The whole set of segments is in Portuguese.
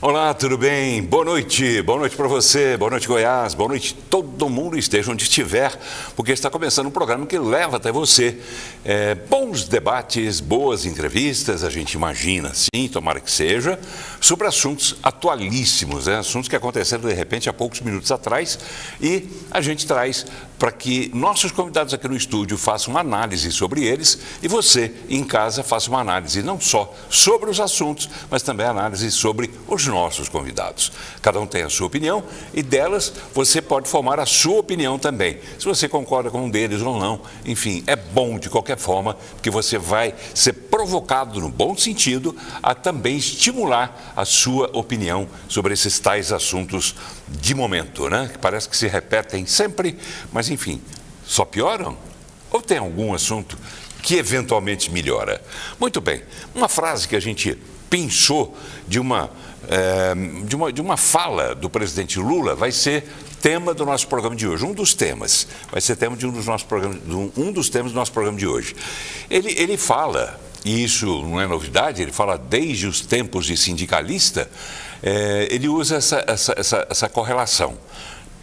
Olá, tudo bem? Boa noite para você, boa noite Goiás, boa noite todo mundo, esteja onde estiver, porque está começando um programa que leva até você bons debates, boas entrevistas, a gente imagina, sim, tomara que seja, sobre assuntos atualíssimos, assuntos que aconteceram de repente há poucos minutos atrás e a gente traz para que nossos convidados aqui no estúdio façam uma análise sobre eles e você em casa faça uma análise não só sobre os assuntos, mas também análise sobre os nossos convidados. Cada um tem a sua opinião e delas você pode formar a sua opinião também. Se você concorda com um deles ou não, enfim, é bom de qualquer forma, porque você vai ser provocado no bom sentido a também estimular a sua opinião sobre esses tais assuntos de momento, né? Que parece que se repetem sempre, mas enfim, só pioram? Ou tem algum assunto que eventualmente melhora? Muito bem, uma frase que a gente pensou de uma fala do presidente Lula vai ser tema do nosso programa de hoje, um dos temas, vai ser tema de um dos temas do nosso programa de hoje. Ele fala, e isso não é novidade, ele fala desde os tempos de sindicalista, ele usa essa correlação,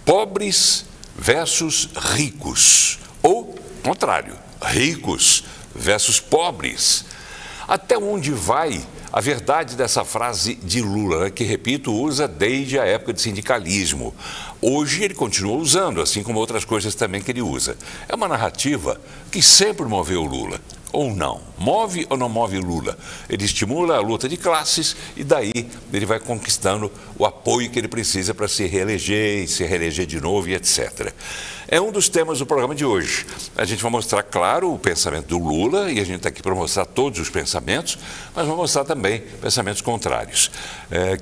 pobres versus ricos, ou contrário, ricos versus pobres. Até onde vai a verdade dessa frase de Lula, que, repito, usa desde a época de sindicalismo. Hoje ele continua usando, assim como outras coisas também que ele usa. É uma narrativa que sempre moveu o Lula, ou não? Move ou não move Lula? Ele estimula a luta de classes e daí ele vai conquistando o apoio que ele precisa para se reeleger e se reeleger de novo e etc. É um dos temas do programa de hoje. A gente vai mostrar, claro, o pensamento do Lula, e a gente está aqui para mostrar todos os pensamentos, mas vamos mostrar também pensamentos contrários,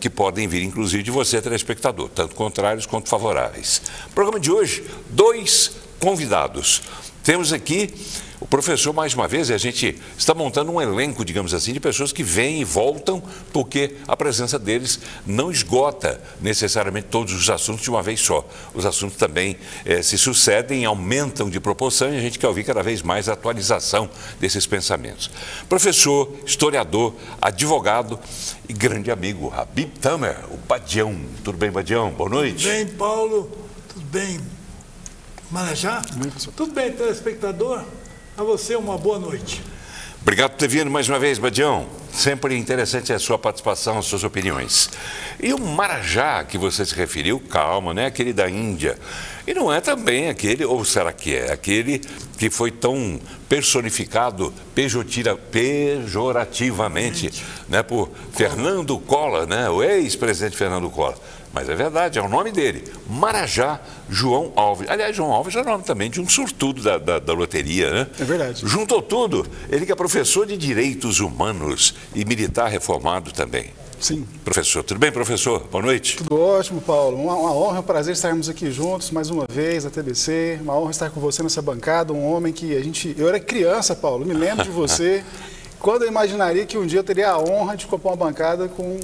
que podem vir, inclusive, de você, telespectador, tanto contrários quanto favoráveis. Programa de hoje, 2 convidados. Temos aqui o professor, mais uma vez, e a gente está montando um elenco, digamos assim, de pessoas que vêm e voltam, porque a presença deles não esgota necessariamente todos os assuntos de uma vez só. Os assuntos também se sucedem, aumentam de proporção e a gente quer ouvir cada vez mais a atualização desses pensamentos. Professor, historiador, advogado e grande amigo, Habib Tamer, o Badião. Tudo bem, Badião? Boa noite. Tudo bem, Paulo? Tudo bem, Marajá? Tudo bem, telespectador? A você uma boa noite. Obrigado por ter vindo mais uma vez, Badião. Sempre interessante a sua participação, as suas opiniões. E o Marajá que você se referiu, calma, não é aquele da Índia. E não é também aquele, ou será que é? Aquele que foi tão personificado pejorativamente, né, por Fernando Collor, né, o ex-presidente Fernando Collor. Mas é verdade, é o nome dele, Marajá João Alves. Aliás, João Alves é o nome também de um sortudo da loteria, né? É verdade. Juntou tudo. Ele que é professor de Direitos Humanos e militar reformado também. Sim. Professor, tudo bem, professor? Boa noite. Tudo ótimo, Paulo. Uma honra, um prazer estarmos aqui juntos mais uma vez, na TBC. Uma honra estar com você nessa bancada, um homem que eu era criança, Paulo, me lembro de você. Quando eu imaginaria que um dia eu teria a honra de compor uma bancada com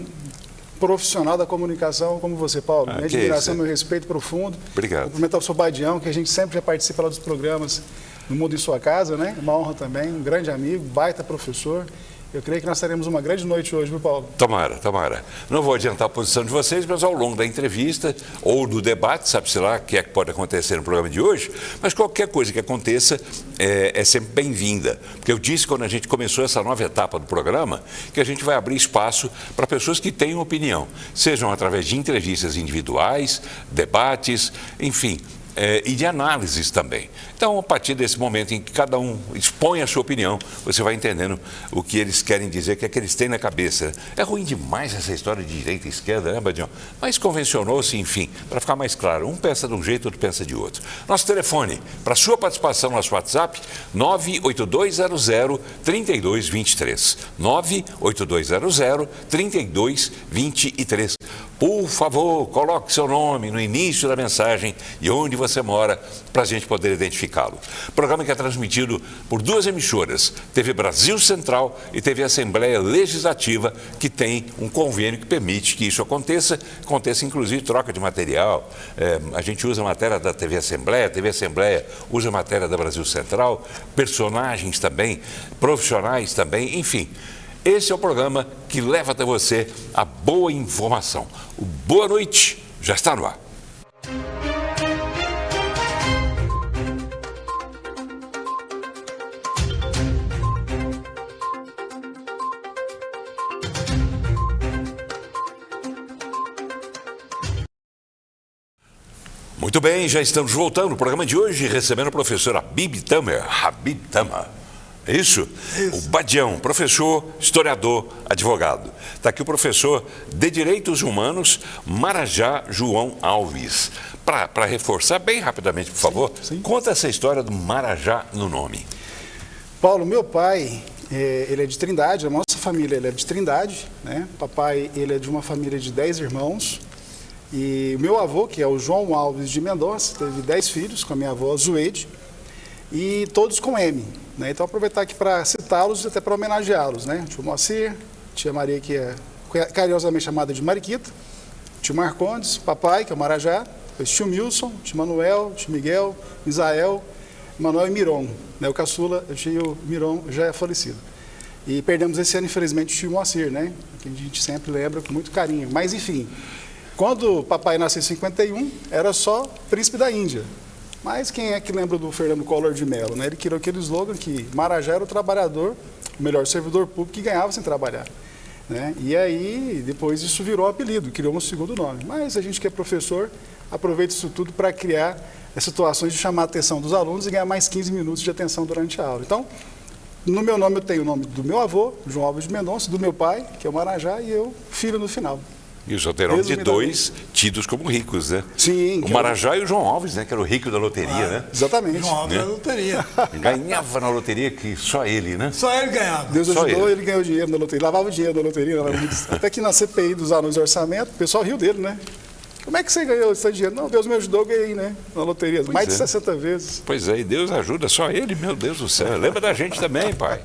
profissional da comunicação como você, Paulo. Minha admiração, meu respeito profundo. Obrigado. Cumprimentar o seu Badião, que a gente sempre já participa lá dos programas no Mundo em Sua Casa, né? Uma honra também, um grande amigo, baita professor. Eu creio que nós teremos uma grande noite hoje, viu, Paulo? Tomara, tomara. Não vou adiantar a posição de vocês, mas ao longo da entrevista ou do debate, sabe-se lá o que é que pode acontecer no programa de hoje, mas qualquer coisa que aconteça é sempre bem-vinda. Porque eu disse quando a gente começou essa nova etapa do programa que a gente vai abrir espaço para pessoas que tenham opinião, sejam através de entrevistas individuais, debates, enfim, e de análises também. Então, a partir desse momento em que cada um expõe a sua opinião, você vai entendendo o que eles querem dizer, o que é que eles têm na cabeça. É ruim demais essa história de direita e esquerda, né, Badião? Mas convencionou-se, enfim, para ficar mais claro, um pensa de um jeito, outro pensa de outro. Nosso telefone, para sua participação no nosso WhatsApp, 98200-3223. 98200-3223. Por favor, coloque seu nome no início da mensagem e onde você mora, para a gente poder identificá-lo. Programa que é transmitido por 2 emissoras, TV Brasil Central e TV Assembleia Legislativa, que tem um convênio que permite que isso aconteça inclusive troca de material. A gente usa matéria da TV Assembleia usa matéria da Brasil Central, personagens também, profissionais também, enfim. Esse é o programa que leva até você a boa informação. O Boa Noite já está no ar. Muito bem, já estamos voltando no programa de hoje, recebendo o professor Habib Tama. É isso? O Badião, professor, historiador, advogado. Está aqui o professor de Direitos Humanos, Marajá João Alves. Para reforçar bem rapidamente, por favor, sim. Conta essa história do Marajá no nome. Paulo, meu pai, ele é de Trindade, a nossa família ele é de Trindade, né? Papai, ele é de uma família de 10 irmãos. E o meu avô, que é o João Alves de Mendonça, teve 10 filhos com a minha avó Zueide, e todos com M, né? Então, aproveitar aqui para citá-los e até para homenageá-los, né? Tio Moacir, tia Maria, que é carinhosamente chamada de Mariquita, tio Marcondes, papai, que é o Marajá, depois tio Milson, tio Manuel, tio Miguel, Misael, Manuel e Miron, né? O caçula, o tio Miron já é falecido. E perdemos esse ano, infelizmente, o tio Moacir, né? Que a gente sempre lembra com muito carinho. Mas, enfim, quando o papai nasceu em 51, era só príncipe da Índia. Mas quem é que lembra do Fernando Collor de Mello, né? Ele criou aquele slogan que Marajá era o trabalhador, o melhor servidor público que ganhava sem trabalhar, né? E aí, depois isso virou apelido, criou um segundo nome. Mas a gente que é professor, aproveita isso tudo para criar situações de chamar a atenção dos alunos e ganhar mais 15 minutos de atenção durante a aula. Então, no meu nome eu tenho o nome do meu avô, João Alves de Mendonça, do meu pai, que é o Marajá, e eu, filho no final. E o solteirão de dois tidos como ricos, né? Sim. O Marajá e o João Alves, né? Que era o rico da loteria, né? Exatamente. João Alves da loteria. Ganhava na loteria que só ele, né? Só ele ganhava. Deus Só ajudou, ele ganhou dinheiro na loteria, lavava o dinheiro da loteria. Até que na CPI dos anões de orçamento, o pessoal riu dele, né? Como é que você ganhou esse dinheiro? Não, Deus me ajudou, eu ganhei, né? Na loteria, mais de 60 vezes. Pois é, e Deus ajuda só ele, meu Deus do céu. Lembra da gente também, pai.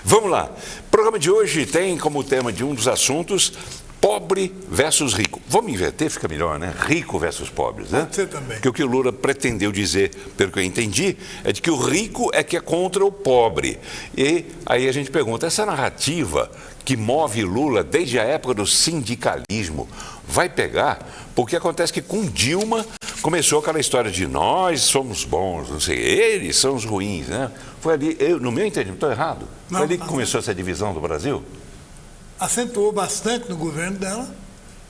Vamos lá. O programa de hoje tem como tema de um dos assuntos pobre versus rico. Vamos inverter, fica melhor, né? Rico versus pobres, né? Pode ser também. Porque o que o Lula pretendeu dizer, pelo que eu entendi, é de que o rico é que é contra o pobre. E aí a gente pergunta, essa narrativa que move Lula desde a época do sindicalismo vai pegar? Porque acontece que com Dilma começou aquela história de nós somos bons, não sei, eles são os ruins, né? Foi ali, no meu entendimento, estou errado? Foi ali que começou essa divisão do Brasil? Acentuou bastante no governo dela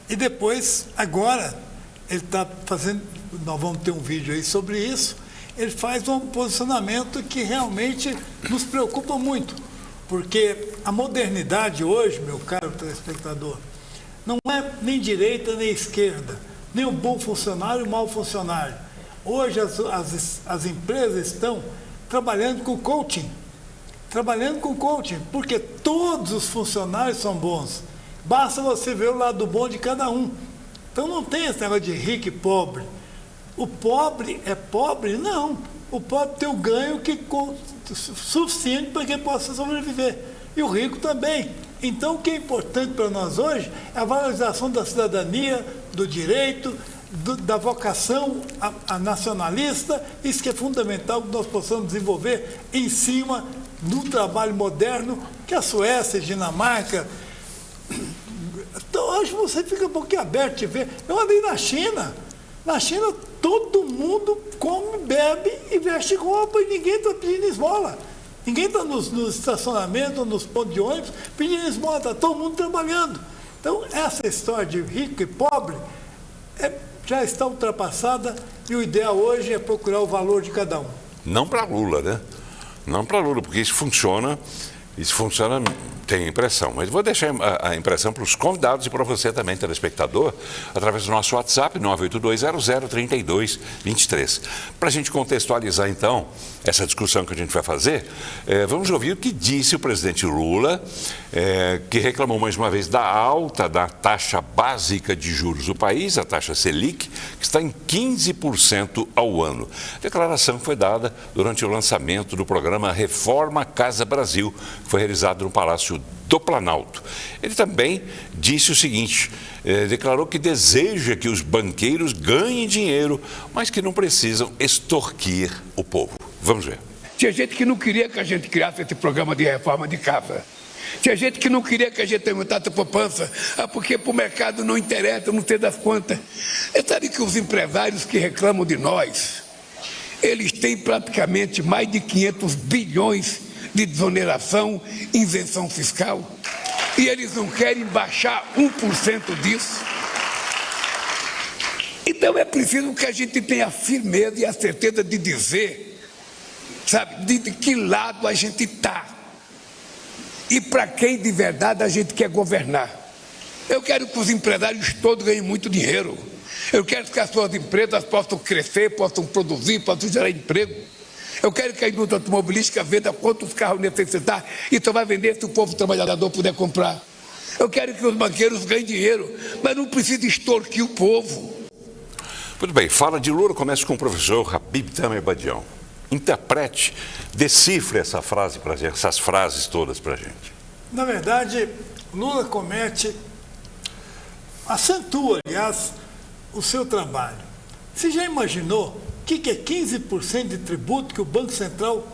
e depois, agora, ele está fazendo, nós vamos ter um vídeo aí sobre isso, ele faz um posicionamento que realmente nos preocupa muito, porque a modernidade hoje, meu caro telespectador, não é nem direita nem esquerda, nem o bom funcionário e o mau funcionário. Hoje as empresas estão trabalhando com coaching, porque todos os funcionários são bons. Basta você ver o lado bom de cada um. Então não tem esse negócio de rico e pobre. O pobre é pobre? Não. O pobre tem o ganho suficiente para que ele possa sobreviver. E o rico também. Então o que é importante para nós hoje é a valorização da cidadania, do direito, da vocação a nacionalista. Isso que é fundamental que nós possamos desenvolver em cima do trabalho moderno que a Suécia, a Dinamarca. Então, hoje você fica um pouquinho aberto de ver. Eu andei na China. Na China, todo mundo come, bebe e veste roupa e ninguém está pedindo esmola. Ninguém está nos estacionamentos, nos pontos de ônibus pedindo esmola, está todo mundo trabalhando. Então, essa história de rico e pobre já está ultrapassada e o ideal hoje é procurar o valor de cada um. Não para Lula, né? Não para Lula, porque isso funciona, tem impressão. Mas vou deixar a impressão para os convidados e para você também, telespectador, através do nosso WhatsApp, 982003223. Para a gente contextualizar, então, essa discussão que a gente vai fazer, vamos ouvir o que disse o presidente Lula, que reclamou mais uma vez da alta da taxa básica de juros do país, a taxa Selic, que está em 15% ao ano. A declaração foi dada durante o lançamento do programa Reforma Casa Brasil, que foi realizado no Palácio do Planalto. Ele também disse o seguinte, declarou que deseja que os banqueiros ganhem dinheiro, mas que não precisam extorquir o povo. Vamos ver. Tinha gente que não queria que a gente criasse esse programa de reforma de casa. Tinha gente que não queria que a gente aumentasse a poupança, porque para o mercado não interessa, não sei das quantas. Você sabe que os empresários que reclamam de nós, eles têm praticamente mais de 500 bilhões de desoneração, isenção fiscal, e eles não querem baixar 1% disso. Então é preciso que a gente tenha a firmeza e a certeza de dizer, sabe, de que lado a gente está. E para quem de verdade a gente quer governar. Eu quero que os empresários todos ganhem muito dinheiro. Eu quero que as suas empresas possam crescer, possam produzir, possam gerar emprego. Eu quero que a indústria automobilística venda quantos carros necessitar e só vai vender se o povo trabalhador puder comprar. Eu quero que os banqueiros ganhem dinheiro, mas não precisa extorquir o povo. Muito bem, fala de Lula, começa com o professor Habib Tamer Badião. Interprete, decifre essa frase pra gente, essas frases todas para a gente. Na verdade, Lula acentua, aliás, o seu trabalho. Você já imaginou o que é 15% de tributo que o Banco Central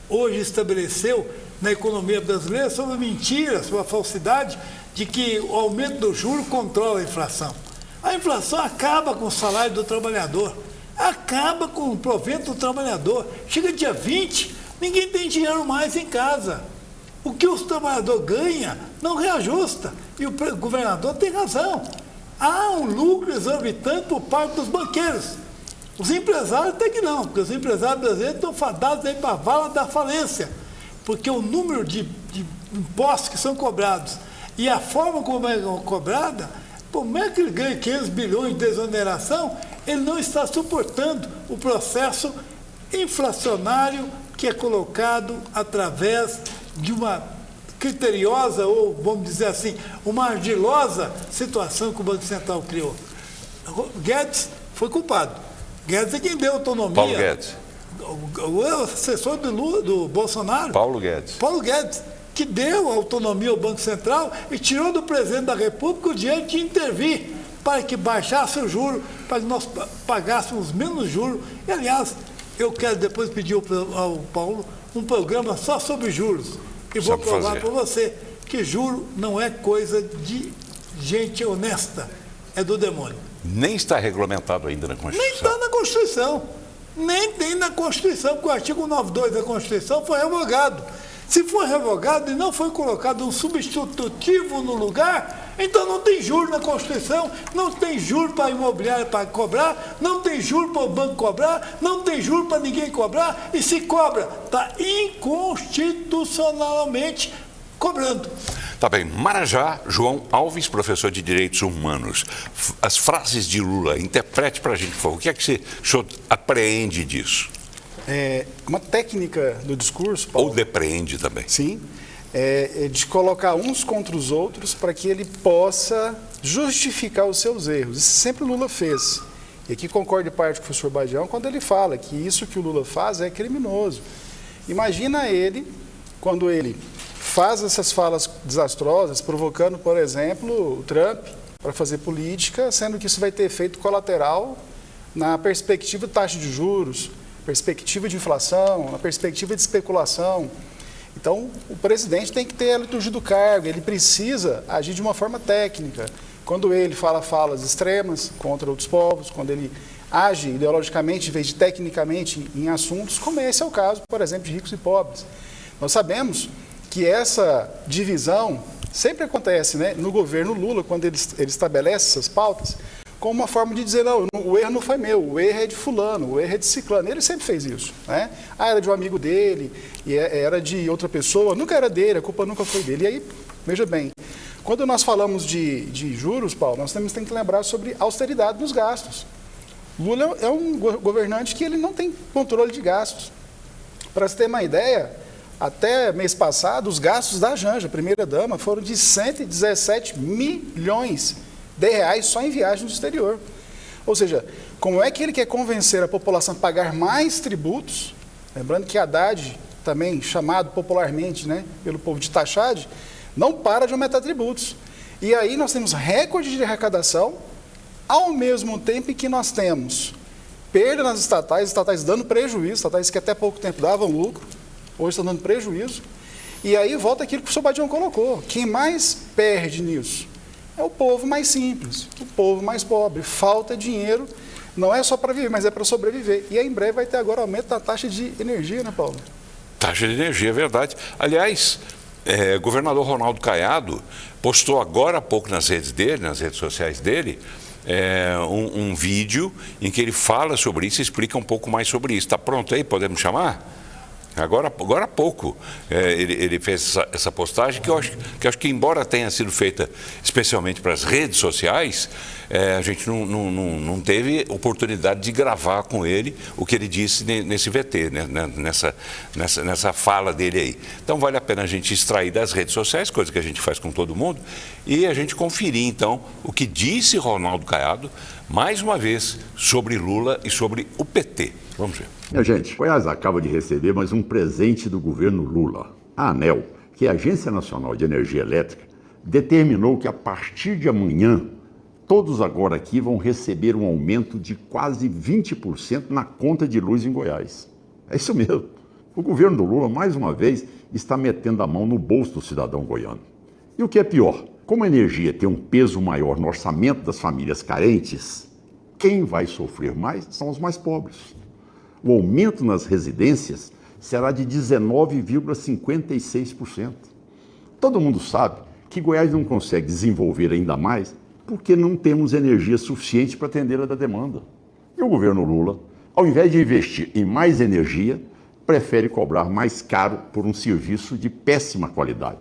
hoje estabeleceu na economia brasileira sobre a mentira, sobre a falsidade de que o aumento do juro controla a inflação? A inflação acaba com o salário do trabalhador. Acaba com o provento do trabalhador. Chega dia 20, ninguém tem dinheiro mais em casa. O que o trabalhador ganha não reajusta. E o governador tem razão. Há um lucro exorbitante por parte dos banqueiros. Os empresários até que não, porque os empresários brasileiros estão fadados aí para a vala da falência. Porque o número de impostos que são cobrados e a forma como é cobrada, como é que ele ganha 500 bilhões de desoneração? Ele não está suportando o processo inflacionário que é colocado através de uma criteriosa, ou vamos dizer assim, uma ardilosa situação que o Banco Central criou. Guedes foi culpado. Guedes é quem deu autonomia. Paulo Guedes. O assessor do Bolsonaro. Paulo Guedes. Paulo Guedes, que deu autonomia ao Banco Central e tirou do presidente da República o direito de intervir para que baixasse o juro, para que nós pagássemos menos juros. E, aliás, eu quero depois pedir ao Paulo um programa só sobre juros. E vou provar para você que juro não é coisa de gente honesta, é do demônio. Nem está regulamentado ainda na Constituição. Nem está na Constituição. Nem tem na Constituição, porque o artigo 92 da Constituição foi revogado. Se foi revogado e não foi colocado um substitutivo no lugar, então não tem juro na Constituição, não tem juro para a imobiliária para cobrar, não tem juro para o banco cobrar, não tem juro para ninguém cobrar, e se cobra, está inconstitucionalmente cobrando. Tá bem, Marajá, João Alves, professor de Direitos Humanos. As frases de Lula, interprete para a gente, por favor. O que é que você apreende disso? Uma técnica do discurso, Paulo, ou depreende também. Sim, é de colocar uns contra os outros para que ele possa justificar os seus erros. Isso sempre o Lula fez. E aqui concordo de parte com o professor Badião quando ele fala que isso que o Lula faz é criminoso. Imagina ele, quando ele faz essas falas desastrosas, provocando, por exemplo, o Trump para fazer política, sendo que isso vai ter efeito colateral na perspectiva de taxa de juros, perspectiva de inflação, na perspectiva de especulação. Então, o presidente tem que ter a liturgia do cargo, ele precisa agir de uma forma técnica. Quando ele fala falas extremas contra outros povos, quando ele age ideologicamente, em vez de tecnicamente, em assuntos, como esse é o caso, por exemplo, de ricos e pobres. Nós sabemos que essa divisão sempre acontece, né, no governo Lula, quando ele estabelece essas pautas, como uma forma de dizer, não, o erro não foi meu, o erro é de fulano, o erro é de ciclano. Ele sempre fez isso, né? Era de um amigo dele, e era de outra pessoa, nunca era dele, a culpa nunca foi dele. E aí, veja bem, quando nós falamos de juros, Paulo, nós temos que lembrar sobre austeridade nos gastos. Lula é um governante que ele não tem controle de gastos. Para você ter uma ideia, até mês passado, os gastos da Janja, primeira-dama, foram de 117 milhões de reais só em viagens no exterior. Ou seja, como é que ele quer convencer a população a pagar mais tributos? Lembrando que Haddad, também chamado popularmente, né, pelo povo de taxade, não para de aumentar tributos. E aí nós temos recorde de arrecadação, ao mesmo tempo em que nós temos perda nas estatais dando prejuízo, estatais que até pouco tempo davam lucro, hoje estão dando prejuízo. E aí volta aquilo que o senhor Badião colocou. Quem mais perde nisso é o povo mais simples, o povo mais pobre. Falta dinheiro, não é só para viver, mas é para sobreviver. E aí, em breve vai ter agora aumento da taxa de energia, né, Paulo? Taxa de energia, é verdade. Aliás, o governador Ronaldo Caiado postou agora há pouco nas redes dele, nas redes sociais dele, um vídeo em que ele fala sobre isso, explica um pouco mais sobre isso. Está pronto aí? Podemos chamar? Agora há pouco ele fez essa postagem que eu acho que, embora tenha sido feita especialmente para as redes sociais, a gente não teve oportunidade de gravar com ele o que ele disse nesse VT, né, nessa fala dele aí. Então vale a pena a gente extrair das redes sociais, coisa que a gente faz com todo mundo, e a gente conferir então o que disse Ronaldo Caiado, mais uma vez, sobre Lula e sobre o PT. Vamos ver. Minha gente, Goiás acaba de receber mais um presente do governo Lula. A ANEEL, que é a Agência Nacional de Energia Elétrica, determinou que a partir de amanhã, todos agora aqui vão receber um aumento de quase 20% na conta de luz em Goiás. É isso mesmo. O governo do Lula, mais uma vez, está metendo a mão no bolso do cidadão goiano. E o que é pior, como a energia tem um peso maior no orçamento das famílias carentes, quem vai sofrer mais são os mais pobres. O aumento nas residências será de 19,56%. Todo mundo sabe que Goiás não consegue desenvolver ainda mais porque não temos energia suficiente para atender a demanda. E o governo Lula, ao invés de investir em mais energia, prefere cobrar mais caro por um serviço de péssima qualidade.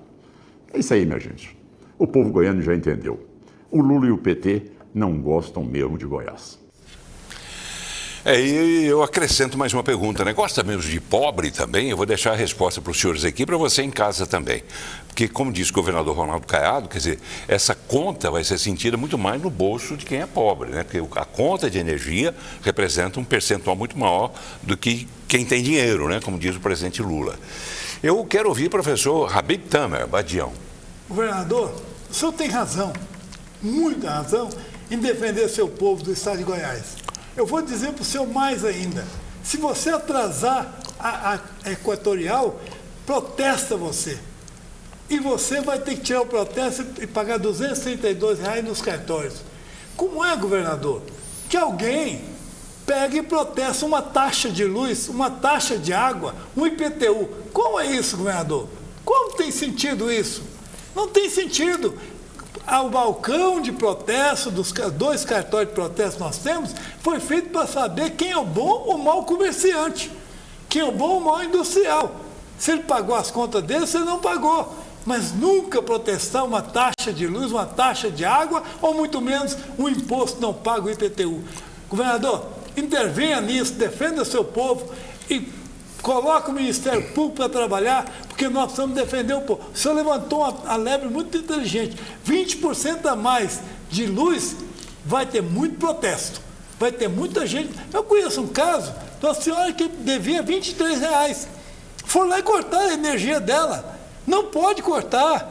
É isso aí, minha gente. O povo goiano já entendeu. O Lula e o PT não gostam mesmo de Goiás. E eu acrescento mais uma pergunta, né? Gosta mesmo de pobre também? Eu vou deixar a resposta para os senhores aqui, para você em casa também. Porque, como disse o governador Ronaldo Caiado, quer dizer, essa conta vai ser sentida muito mais no bolso de quem é pobre, né? Porque a conta de energia representa um percentual muito maior do que quem tem dinheiro, né? Como diz o presidente Lula. Eu quero ouvir o professor Habib Tamer Badião. Governador, o senhor tem razão, muita razão, em defender seu povo do estado de Goiás. Eu vou dizer para o senhor mais ainda. Se você atrasar a Equatorial, protesta você. E você vai ter que tirar o protesto e pagar R$ 232 nos cartórios. Como é, governador? Que alguém pegue e proteste uma taxa de luz, uma taxa de água, um IPTU. Como é isso, governador? Como tem sentido isso? Não tem sentido. O balcão de protesto, dos 2 cartórios de protesto que nós temos, foi feito para saber quem é o bom ou mau comerciante, quem é o bom ou mau industrial. Se ele pagou as contas dele, você não pagou. Mas nunca protestar uma taxa de luz, uma taxa de água, ou muito menos um imposto não pago, o IPTU. Governador, intervenha nisso, defenda seu povo e coloca o Ministério Público para trabalhar, porque nós precisamos defender o povo. O senhor levantou uma lebre muito inteligente. 20% a mais de luz, vai ter muito protesto. Vai ter muita gente. Eu conheço um caso de uma senhora que devia R$ 23. Foi lá e cortaram a energia dela. Não pode cortar.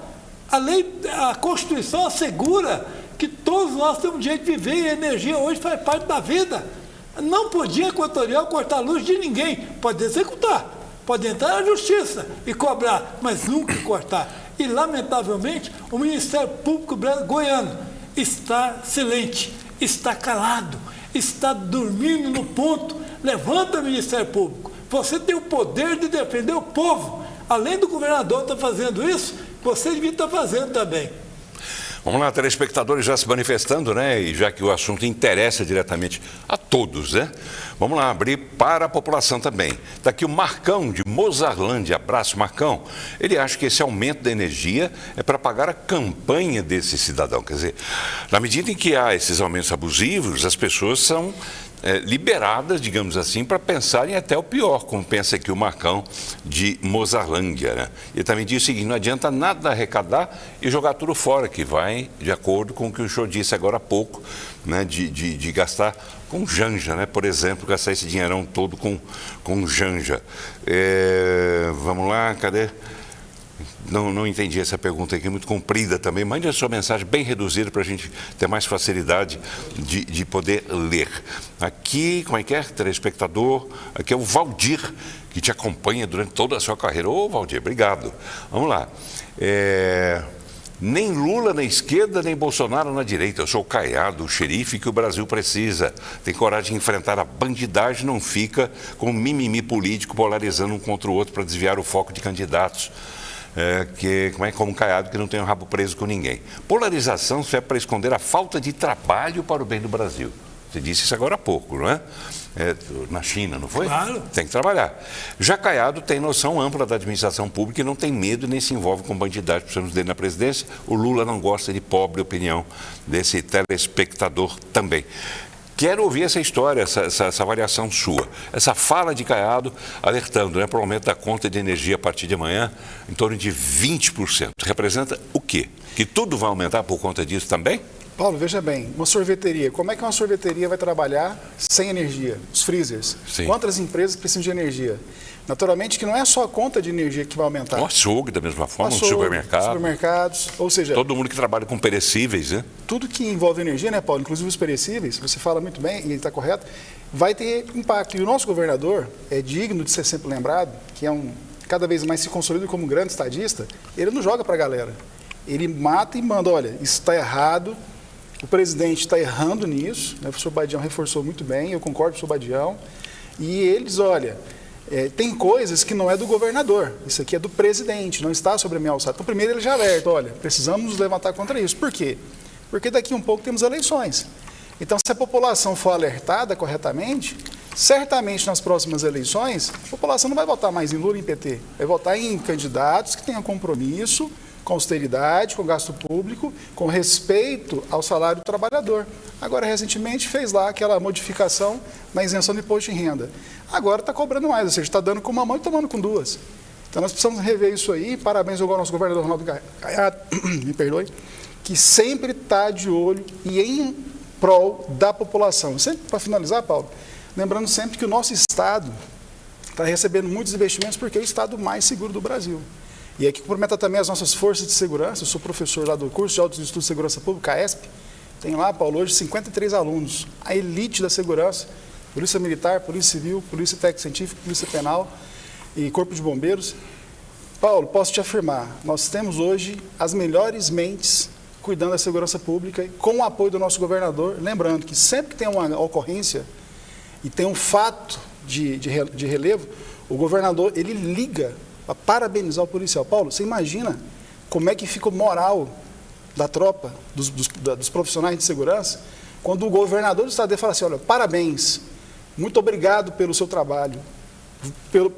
A Constituição assegura que todos nós temos direito de viver e a energia hoje faz parte da vida. Não podia a Equatorial cortar a luz de ninguém. Pode executar, pode entrar na justiça e cobrar, mas nunca cortar. E, lamentavelmente, o Ministério Público goiano está silente, está calado, está dormindo no ponto. Levanta, Ministério Público. Você tem o poder de defender o povo. Além do governador estar fazendo isso, você devia estar fazendo também. Vamos lá, telespectadores já se manifestando, né? E já que o assunto interessa diretamente a todos, né? Vamos lá, abrir para a população também. Está aqui o Marcão, de Mozarlândia. Abraço, Marcão. Ele acha que esse aumento da energia é para pagar a campanha desse cidadão. Quer dizer, na medida em que há esses aumentos abusivos, as pessoas são liberadas, digamos assim, para pensarem até o pior, como pensa aqui o Marcão de Mozarlândia, né? Ele também diz o seguinte: não adianta nada arrecadar e jogar tudo fora, que vai de acordo com o que o senhor disse agora há pouco, né? De gastar com janja, né? Por exemplo, gastar esse dinheirão todo com janja. Vamos lá, cadê? Não entendi essa pergunta aqui, muito comprida também. Mande a sua mensagem bem reduzida para a gente ter mais facilidade de poder ler. Aqui, como é que é? Telespectador, aqui é o Valdir, que te acompanha durante toda a sua carreira. Ô, Valdir, obrigado. Vamos lá. Nem Lula na esquerda, nem Bolsonaro na direita. Eu sou o Caiado, o xerife que o Brasil precisa. Tem coragem de enfrentar a bandidagem, não fica com um mimimi político polarizando um contra o outro para desviar o foco de candidatos. Como um Caiado que não tem o rabo preso com ninguém. Polarização serve para esconder a falta de trabalho para o bem do Brasil. Você disse isso agora há pouco, não é? Na China, não foi? Claro. Tem que trabalhar. Já Caiado tem noção ampla da administração pública e não tem medo nem se envolve com bandidagem. Precisamos dele na presidência. O Lula não gosta de pobre opinião desse telespectador também. Quero ouvir essa história, essa variação sua. Essa fala de Caiado alertando, para o aumento da conta de energia a partir de amanhã em torno de 20%. Representa o quê? Que tudo vai aumentar por conta disso também? Paulo, veja bem, uma sorveteria, como é que uma sorveteria vai trabalhar sem energia? Os freezers. Sim. Quantas empresas precisam de energia? Naturalmente que não é só a conta de energia que vai aumentar. O açougue, da mesma forma, Açougue, supermercado. Supermercados, ou seja... Todo mundo que trabalha com perecíveis, né? Tudo que envolve energia, né, Paulo? Inclusive os perecíveis, você fala muito bem, e ele está correto, vai ter impacto. E o nosso governador é digno de ser sempre lembrado, que cada vez mais se consolida como um grande estadista, ele não joga para a galera. Ele mata e manda, olha, isso está errado, o presidente está errando nisso, né? O professor Badião reforçou muito bem, eu concordo com o professor Badião, e eles, olha, tem coisas que não é do governador, isso aqui é do presidente, não está sobre a minha alçada. Então, primeiro ele já alerta, olha, precisamos nos levantar contra isso. Por quê? Porque daqui um pouco temos eleições. Então, se a população for alertada corretamente, certamente nas próximas eleições, a população não vai votar mais em Lula e em PT, vai votar em candidatos que tenham compromisso com austeridade, com gasto público, com respeito ao salário do trabalhador. Agora, recentemente, fez lá aquela modificação na isenção de imposto de renda. Agora está cobrando mais, ou seja, está dando com uma mão e tomando com duas. Então, nós precisamos rever isso aí. Parabéns ao nosso governador Ronaldo Caiado, me perdoe, que sempre está de olho e em prol da população. Sempre, para finalizar, Paulo, lembrando sempre que o nosso Estado está recebendo muitos investimentos porque é o Estado mais seguro do Brasil. E aqui cumprimenta também as nossas forças de segurança. Eu sou professor lá do curso de Altos Estudos de Segurança Pública, CAESP. Tem lá, Paulo, hoje 53 alunos. A elite da segurança, Polícia Militar, Polícia Civil, Polícia Técnica Científica, Polícia Penal e Corpo de Bombeiros. Paulo, posso te afirmar, nós temos hoje as melhores mentes cuidando da segurança pública com o apoio do nosso governador. Lembrando que sempre que tem uma ocorrência e tem um fato de relevo, o governador, ele liga para parabenizar o policial. Paulo, você imagina como é que fica o moral da tropa, dos profissionais de segurança, quando o governador do estado fala assim, olha, parabéns, muito obrigado pelo seu trabalho,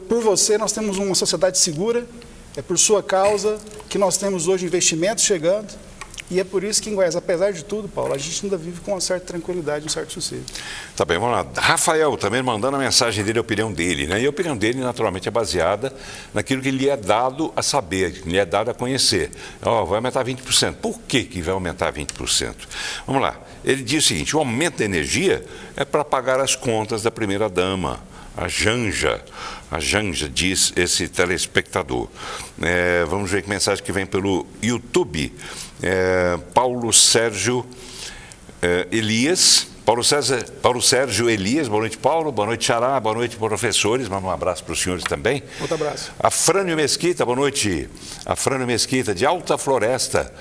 por você nós temos uma sociedade segura, é por sua causa que nós temos hoje investimentos chegando, e é por isso que em Goiás, apesar de tudo, Paulo, a gente ainda vive com uma certa tranquilidade, um certo sossego. Tá bem, vamos lá. Rafael também mandando a mensagem dele, a opinião dele, né? E a opinião dele, naturalmente, é baseada naquilo que lhe é dado a saber, que lhe é dado a conhecer. Vai aumentar 20%. Por que vai aumentar 20%? Vamos lá. Ele diz o seguinte, o aumento da energia é para pagar as contas da primeira-dama. A Janja, diz esse telespectador. Vamos ver que mensagem que vem pelo YouTube. Paulo Sérgio Elias. Paulo Sérgio Elias, boa noite, Paulo, boa noite, Xará, boa noite, professores, manda um abraço para os senhores também. Outro abraço. Afrânio Mesquita, boa noite. Afrânio Mesquita, de Alta Floresta,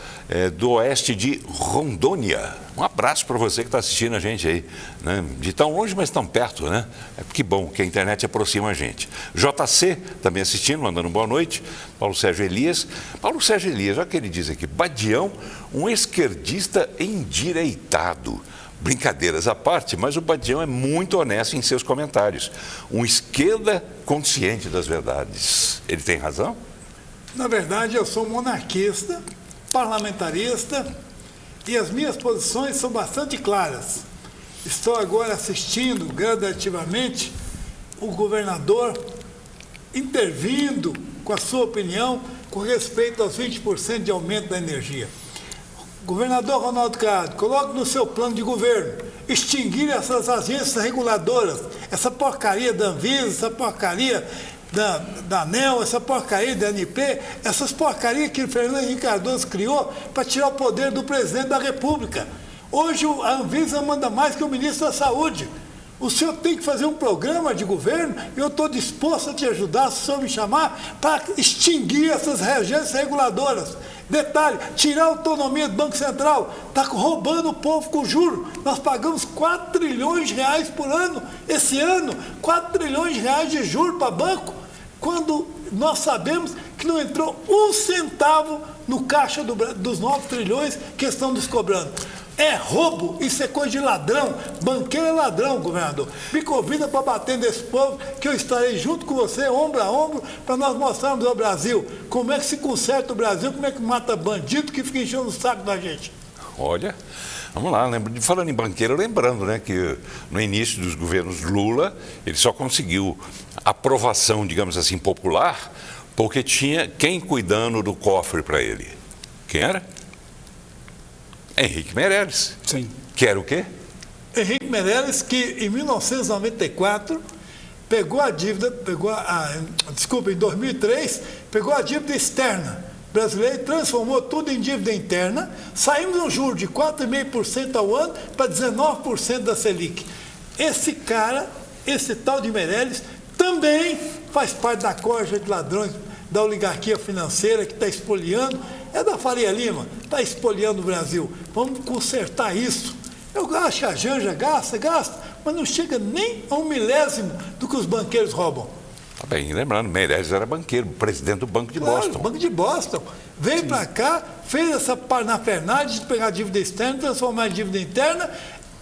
do oeste de Rondônia. Um abraço para você que está assistindo a gente aí, né? De tão longe, mas tão perto, né? Que bom que a internet aproxima a gente. JC, também assistindo, mandando boa noite. Paulo Sérgio Elias, olha o que ele diz aqui, Badião, um esquerdista endireitado. Brincadeiras à parte, mas o Badião é muito honesto em seus comentários. Um esquerda consciente das verdades. Ele tem razão? Na verdade, eu sou monarquista, parlamentarista, e as minhas posições são bastante claras. Estou agora assistindo gradativamente o governador intervindo com a sua opinião com respeito aos 20% de aumento da energia. Governador Ronaldo Caiado, coloque no seu plano de governo extinguir essas agências reguladoras, essa porcaria da Anvisa, essa porcaria da ANEEL, essa porcaria da ANP, essas porcarias que o Fernando Henrique Cardoso criou para tirar o poder do presidente da República. Hoje a Anvisa manda mais que o ministro da Saúde. O senhor tem que fazer um programa de governo e eu estou disposto a te ajudar, se o senhor me chamar, para extinguir essas agências reguladoras. Detalhe, tirar a autonomia do Banco Central, está roubando o povo com juros. Nós pagamos 4 trilhões de reais por ano, esse ano, 4 trilhões de reais de juros para banco, quando nós sabemos que não entrou um centavo no caixa dos 9 trilhões que estão nos cobrando. É roubo, isso é coisa de ladrão, banqueiro é ladrão, governador. Me convida para bater nesse povo, que eu estarei junto com você, ombro a ombro, para nós mostrarmos ao Brasil como é que se conserta o Brasil, como é que mata bandido que fica enchendo o saco da gente. Olha, vamos lá, falando em banqueiro, lembrando, né, que no início dos governos Lula, ele só conseguiu aprovação, digamos assim, popular, porque tinha quem cuidando do cofre para ele. Quem era? Henrique Meirelles. Sim. Que era o quê? Henrique Meirelles, que em 1994 pegou a dívida, em 2003, pegou a dívida externa brasileira e transformou tudo em dívida interna. Saímos no juro de 4,5% ao ano para 19% da Selic. Esse cara, esse tal de Meirelles, também faz parte da corja de ladrões da oligarquia financeira que está espoliando. É da Faria Lima, está espoliando o Brasil. Vamos consertar isso. Eu acho que a Janja gasta, mas não chega nem a 1/1000 do que os banqueiros roubam. Tá bem, lembrando, Meirelles era banqueiro, presidente do Banco de Boston. Banco de Boston. Veio para cá, fez essa parnafernagem de pegar a dívida externa, transformar em dívida interna,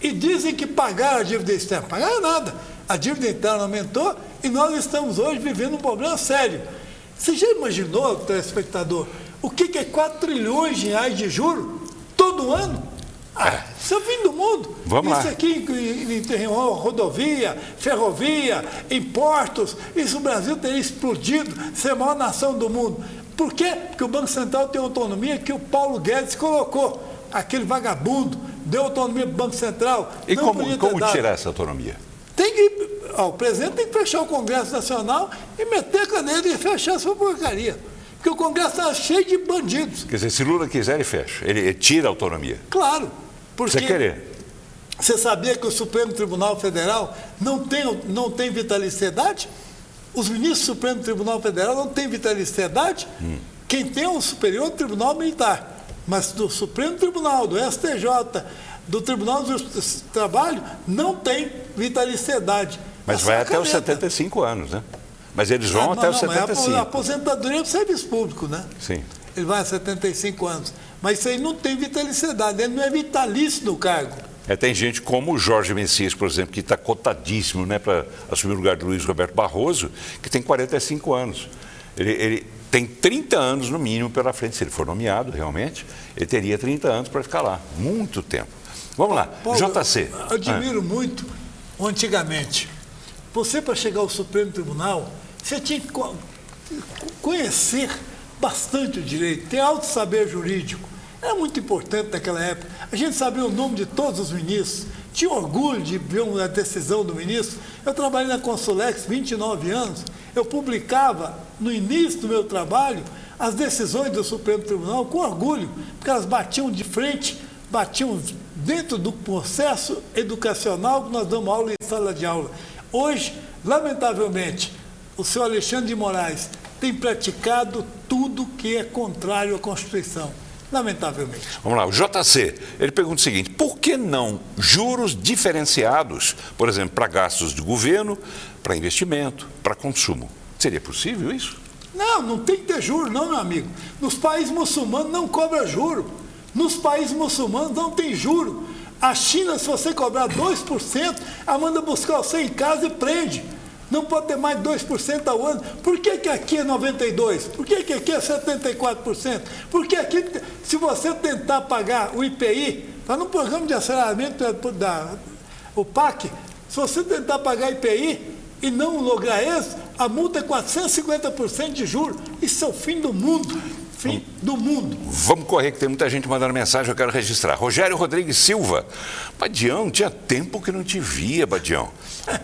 e dizem que pagaram a dívida externa. Pagaram nada. A dívida interna aumentou e nós estamos hoje vivendo um problema sério. Você já imaginou, telespectador, o que é 4 trilhões de reais de juros todo ano? Isso é o fim do mundo. Vamos isso lá. Aqui em rodovia, ferrovia, impostos, isso o Brasil teria explodido, ser a maior nação do mundo. Por quê? Porque o Banco Central tem autonomia que o Paulo Guedes colocou. Aquele vagabundo deu autonomia para o Banco Central. E como tirar essa autonomia? O presidente tem que fechar o Congresso Nacional e meter a caneta e fechar essa porcaria. Porque o Congresso está cheio de bandidos. Quer dizer, se Lula quiser, ele fecha. Ele tira a autonomia. Claro. Porque você querer. Você sabia que o Supremo Tribunal Federal não tem vitaliciedade? Os ministros do Supremo Tribunal Federal não têm vitaliciedade? Quem tem é o Superior Tribunal Militar. Mas do Supremo Tribunal, do STJ, do Tribunal do Trabalho, não tem vitaliciedade. Mas vai até os 75 anos, né? Mas eles vão até os 75. Mas a aposentadoria do serviço público, né? Sim. Ele vai a 75 anos. Mas isso aí não tem vitaliciedade, ele não é vitalício no cargo. Tem gente como o Jorge Messias, por exemplo, que está cotadíssimo, né, para assumir o lugar do Luiz Roberto Barroso, que tem 45 anos. Ele tem 30 anos no mínimo pela frente, se ele for nomeado realmente, ele teria 30 anos para ficar lá. Muito tempo. Vamos lá, Paulo, JC. Eu admiro muito, antigamente, você para chegar ao Supremo Tribunal, você tinha que conhecer bastante o direito, ter alto saber jurídico. Era muito importante naquela época. A gente sabia o nome de todos os ministros, tinha orgulho de ver uma decisão do ministro. Eu trabalhei na Consulex 29 anos, eu publicava no início do meu trabalho as decisões do Supremo Tribunal com orgulho, porque elas batiam de frente, batiam dentro do processo educacional que nós damos aula em sala de aula. Hoje, lamentavelmente, o senhor Alexandre de Moraes tem praticado tudo que é contrário à Constituição. Lamentavelmente. Vamos lá, o JC, ele pergunta o seguinte: por que não juros diferenciados, por exemplo, para gastos de governo, para investimento, para consumo? Seria possível isso? Não tem que ter juro, não, meu amigo. Nos países muçulmanos não cobra juro. Nos países muçulmanos não tem juro. A China, se você cobrar 2%, ela manda buscar você em casa e prende. Não pode ter mais de 2% ao ano. Por que aqui é 92%? Por que aqui é 74%? Porque aqui, se você tentar pagar o IPI, está no programa de aceleramento o PAC, se você tentar pagar IPI e não lograr isso, a multa é 450% de juros. Isso é o fim do mundo. fim do mundo. Vamos correr, que tem muita gente mandando mensagem, eu quero registrar. Rogério Rodrigues Silva. Badião, tinha tempo que não te via, Badião.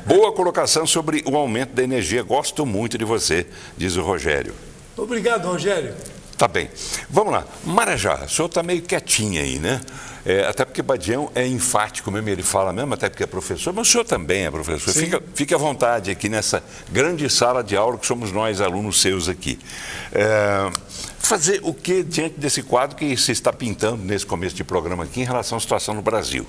Boa colocação sobre o aumento da energia. Gosto muito de você, diz o Rogério. Obrigado, Rogério. Tá bem. Vamos lá. Marajá, o senhor está meio quietinho aí, né? Até porque Badião é enfático mesmo, ele fala mesmo, até porque é professor, mas o senhor também é professor. Fique à vontade aqui nessa grande sala de aula que somos nós, alunos seus aqui. Fazer o que diante desse quadro que se está pintando nesse começo de programa aqui em relação à situação no Brasil?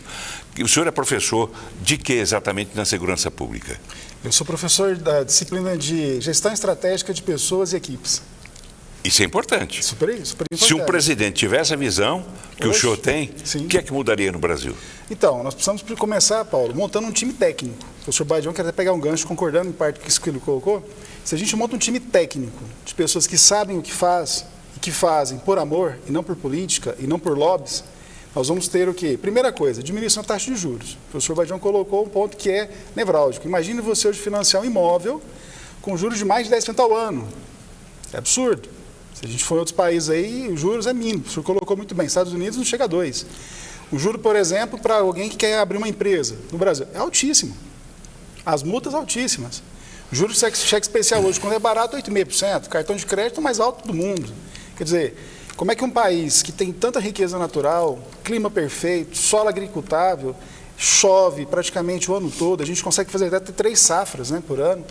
O senhor é professor de que exatamente na segurança pública? Eu sou professor da disciplina de Gestão Estratégica de Pessoas e Equipes. Isso é importante. Super importante. Se um presidente tivesse a visão que o senhor tem, o que é que mudaria no Brasil? Então, nós precisamos começar, Paulo, montando um time técnico. O professor Badião quer até pegar um gancho, concordando em parte com isso que ele colocou. Se a gente monta um time técnico, de pessoas que sabem o que faz e que fazem por amor, e não por política, e não por lobbies, nós vamos ter o quê? Primeira coisa, diminuição da taxa de juros. O professor Badião colocou um ponto que é nevrálgico. Imagine você hoje financiar um imóvel com juros de mais de 10% ao ano. É absurdo. Se a gente for em outros países aí, os juros é mínimo. O senhor colocou muito bem. Estados Unidos não chega a 2. O juro, por exemplo, para alguém que quer abrir uma empresa no Brasil, é altíssimo. As multas altíssimas. O juro de cheque especial hoje, quando é barato, 8,5%. Cartão de crédito mais alto do mundo. Quer dizer, como é que um país que tem tanta riqueza natural, clima perfeito, solo agricultável, chove praticamente o ano todo, a gente consegue fazer até 3 safras, né, por ano.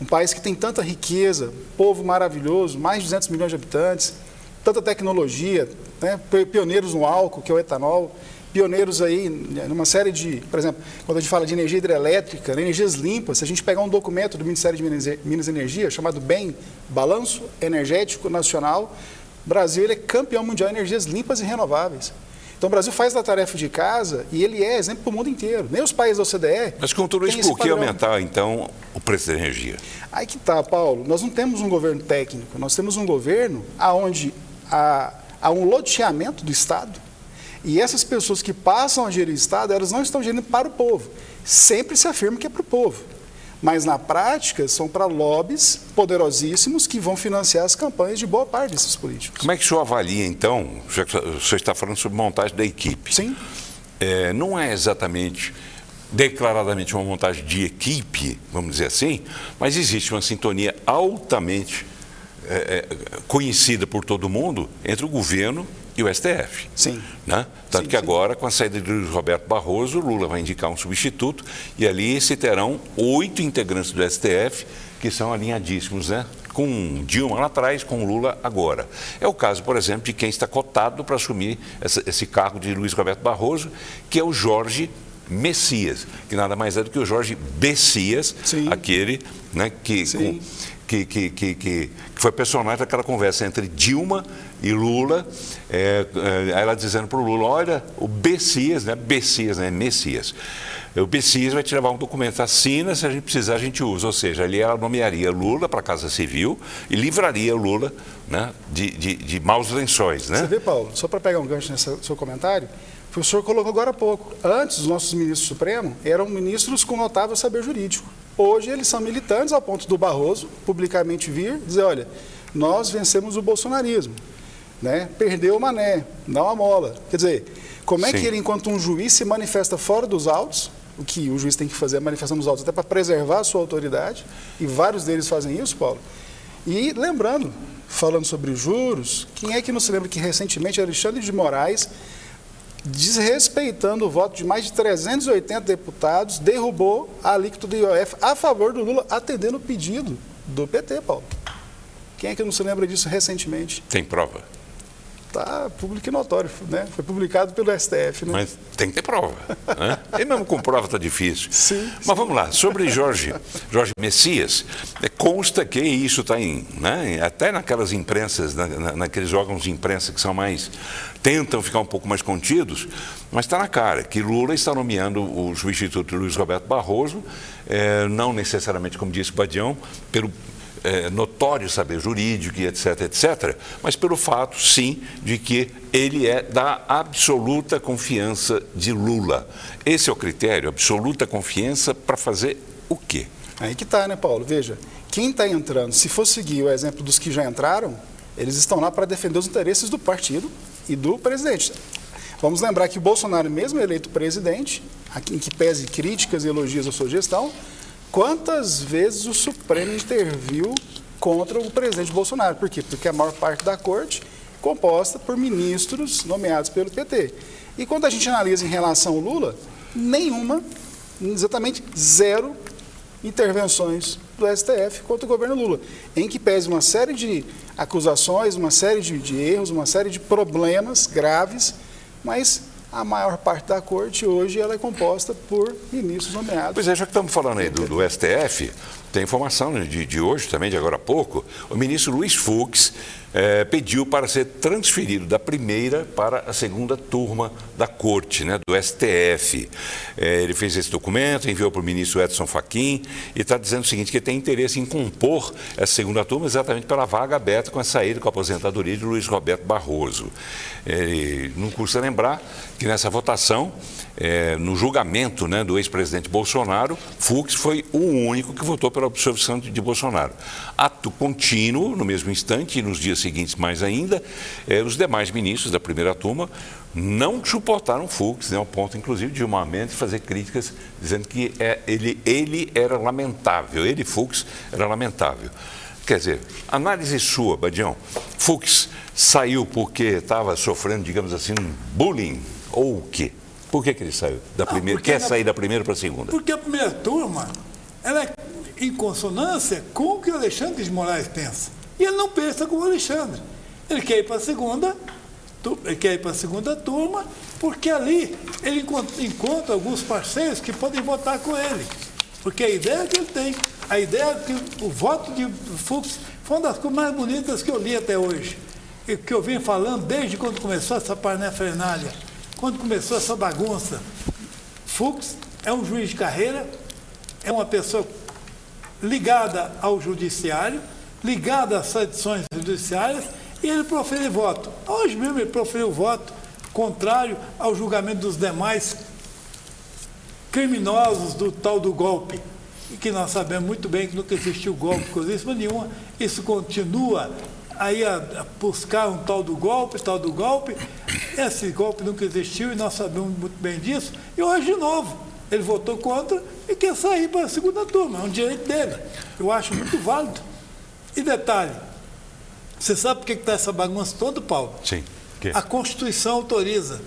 Um país que tem tanta riqueza, povo maravilhoso, mais de 200 milhões de habitantes, tanta tecnologia, né, pioneiros no álcool, que é o etanol, pioneiros aí numa série de, por exemplo, quando a gente fala de energia hidrelétrica, energias limpas, se a gente pegar um documento do Ministério de Minas e Energia, chamado BEM, Balanço Energético Nacional, o Brasil ele é campeão mundial em energias limpas e renováveis. Então, o Brasil faz a tarefa de casa e ele é exemplo para o mundo inteiro. Nem os países da OCDE... Mas com tudo isso, por que aumentar, então, o preço da energia? Aí que está, Paulo. Nós não temos um governo técnico, nós temos um governo onde há um loteamento do Estado e essas pessoas que passam a gerir o Estado, elas não estão gerindo para o povo. Sempre se afirma que é para o povo. Mas, na prática, são para lobbies poderosíssimos que vão financiar as campanhas de boa parte desses políticos. Como é que o senhor avalia, então, já que o senhor está falando sobre montagem da equipe? Sim. Não é exatamente, declaradamente, uma montagem de equipe, vamos dizer assim, mas existe uma sintonia altamente conhecida por todo mundo entre o governo e o STF. Sim. Né? Tanto que agora, com a saída de Luiz Roberto Barroso, Lula vai indicar um substituto e ali se terão 8 integrantes do STF que são alinhadíssimos, né? Com Dilma lá atrás, com Lula agora. É o caso, por exemplo, de quem está cotado para assumir esse cargo de Luiz Roberto Barroso, que é o Jorge Messias, que nada mais é do que o Jorge Bessias, aquele, né, que foi personagem daquela conversa entre Dilma e Lula, ela dizendo para o Lula, olha, o Messias, o Messias vai te levar um documento, assina, se a gente precisar a gente usa, ou seja, ali ela nomearia Lula para a Casa Civil e livraria o Lula, né, de maus lençóis. Né? Você vê, Paulo, só para pegar um gancho nesse seu comentário, o professor colocou agora há pouco, antes os nossos ministros supremos eram ministros com notável saber jurídico. Hoje eles são militantes ao ponto do Barroso publicamente vir dizer, olha, nós vencemos o bolsonarismo, né? Perdeu o Mané, não a mola. Quer dizer, como é que ele, enquanto um juiz, se manifesta fora dos autos, o que o juiz tem que fazer é manifestação dos autos até para preservar a sua autoridade, e vários deles fazem isso, Paulo. E lembrando, falando sobre juros, quem é que não se lembra que recentemente Alexandre de Moraes, desrespeitando o voto de mais de 380 deputados, derrubou a alíquota do IOF a favor do Lula, atendendo o pedido do PT, Paulo. Quem é que não se lembra disso recentemente? Tem prova? Está público e notório, né? Foi publicado pelo STF. Né? Mas tem que ter prova. Né? E mesmo com prova está difícil. Sim. Mas vamos lá, sobre Jorge Messias, consta que isso está até naquelas imprensas, naqueles órgãos de imprensa que são mais, tentam ficar um pouco mais contidos, mas está na cara que Lula está nomeando o substituto Luiz Roberto Barroso, não necessariamente, como disse Badião, pelo notório saber jurídico e etc, mas pelo fato, sim, de que ele é da absoluta confiança de Lula. Esse é o critério, absoluta confiança para fazer o quê? Aí que está, né, Paulo? Veja, quem está entrando, se for seguir o exemplo dos que já entraram, Eles estão lá para defender os interesses do partido e do presidente. Vamos lembrar que o Bolsonaro, mesmo eleito presidente, em que pese críticas e elogios à sua gestão, quantas vezes o Supremo interviu contra o presidente Bolsonaro? Por quê? Porque a maior parte da corte é composta por ministros nomeados pelo PT. E quando a gente analisa em relação ao Lula, nenhuma, exatamente zero intervenções do STF contra o governo Lula, em que pese uma série de acusações, uma série de erros, uma série de problemas graves, mas a maior parte da corte hoje ela é composta por ministros nomeados. Pois é, já que estamos falando aí do STF, tem informação de hoje também, de agora a pouco, o ministro Luiz Fux pediu para ser transferido da primeira para a segunda turma da corte, né, do STF. Ele fez esse documento, enviou para o ministro Edson Fachin e está dizendo o seguinte, que ele tem interesse em compor essa segunda turma exatamente pela vaga aberta com a saída, com a aposentadoria de Luiz Roberto Barroso. Não custa lembrar que nessa votação, no julgamento, né, do ex-presidente Bolsonaro, Fux foi o único que votou pela absolvição de Bolsonaro. Ato contínuo, no mesmo instante, e nos dias seguintes mais ainda, os demais ministros da primeira turma não suportaram Fux, né, ao ponto, inclusive, de Gilmar Mendes fazer críticas, dizendo que ele era lamentável, ele, Fux, era lamentável. Quer dizer, análise sua, Badião, Fux saiu porque estava sofrendo, digamos assim, bullying ou o quê? Por que ele saiu da primeira? Quer sair da primeira para a segunda? Porque a primeira turma, ela é em consonância com o que o Alexandre de Moraes pensa. E ele não pensa como o Alexandre. Ele quer ir para a segunda turma, porque ali ele encontra alguns parceiros que podem votar com ele. Porque a ideia que ele tem, a ideia é que o voto de Fux foi uma das coisas mais bonitas que eu li até hoje. E que eu venho falando desde quando começou essa parnafernalha, quando começou essa bagunça. Fux é um juiz de carreira, é uma pessoa ligada ao judiciário, ligada às tradições judiciárias, e ele profere voto. Hoje mesmo ele proferiu voto contrário ao julgamento dos demais criminosos do tal do golpe, e que nós sabemos muito bem que nunca existiu golpe, coisa nenhuma. Isso continua aí a buscar um tal do golpe. Esse golpe nunca existiu e nós sabemos muito bem disso. E hoje, de novo, ele votou contra e quer sair para a segunda turma. É um direito dele. Eu acho muito válido. E detalhe, você sabe por que está essa bagunça toda, Paulo? Sim. A Constituição autoriza.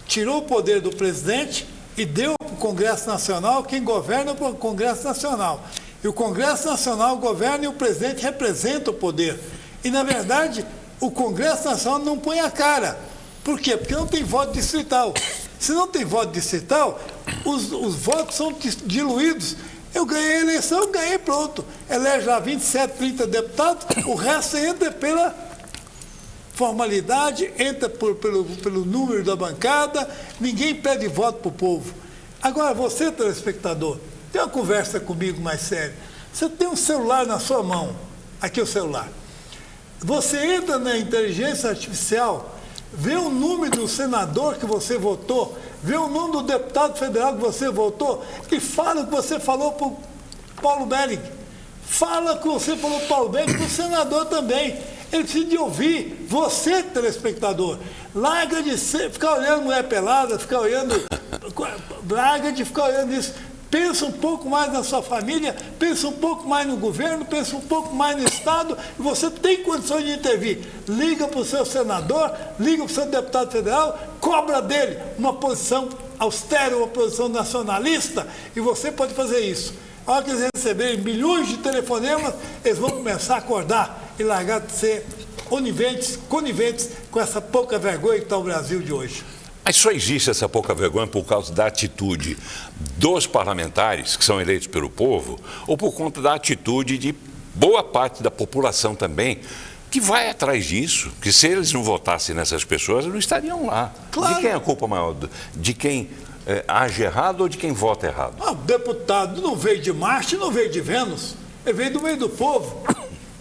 Tirou o poder do presidente e deu para o Congresso Nacional. Quem governa é o Congresso Nacional. E o Congresso Nacional governa e o presidente representa o poder. E, na verdade, o Congresso Nacional não põe a cara. Por quê? Porque não tem voto distrital. Se não tem voto distrital, os votos são diluídos. Eu ganhei a eleição, ganhei, pronto. Elege lá 27, 30 deputados, o resto entra pela formalidade, entra pelo número da bancada, ninguém pede voto para o povo. Agora, você, telespectador, tem uma conversa comigo mais séria. Você tem um celular na sua mão, aqui é o celular. Você entra na inteligência artificial, vê o nome do senador que você votou, vê o nome do deputado federal que você votou e fala o que você falou para o Paulo Belling. Fala o que você falou para o Paulo Belling, para o senador também. Ele precisa de ouvir, você, telespectador. Larga de ficar olhando mulher pelada, larga de ficar olhando isso. Pensa um pouco mais na sua família, pensa um pouco mais no governo, pensa um pouco mais no Estado, e você tem condições de intervir. Liga para o seu senador, liga para o seu deputado federal, cobra dele uma posição austera, uma posição nacionalista, e você pode fazer isso. A hora que eles receberem milhões de telefonemas, eles vão começar a acordar e largar de ser coniventes com essa pouca vergonha que está o Brasil de hoje. Mas só existe essa pouca vergonha por causa da atitude dos parlamentares, que são eleitos pelo povo, ou por conta da atitude de boa parte da população também, que vai atrás disso, que se eles não votassem nessas pessoas, não estariam lá. Claro. De quem é a culpa maior? De quem age errado ou de quem vota errado? O deputado não veio de Marte, não veio de Vênus, ele veio do meio do povo.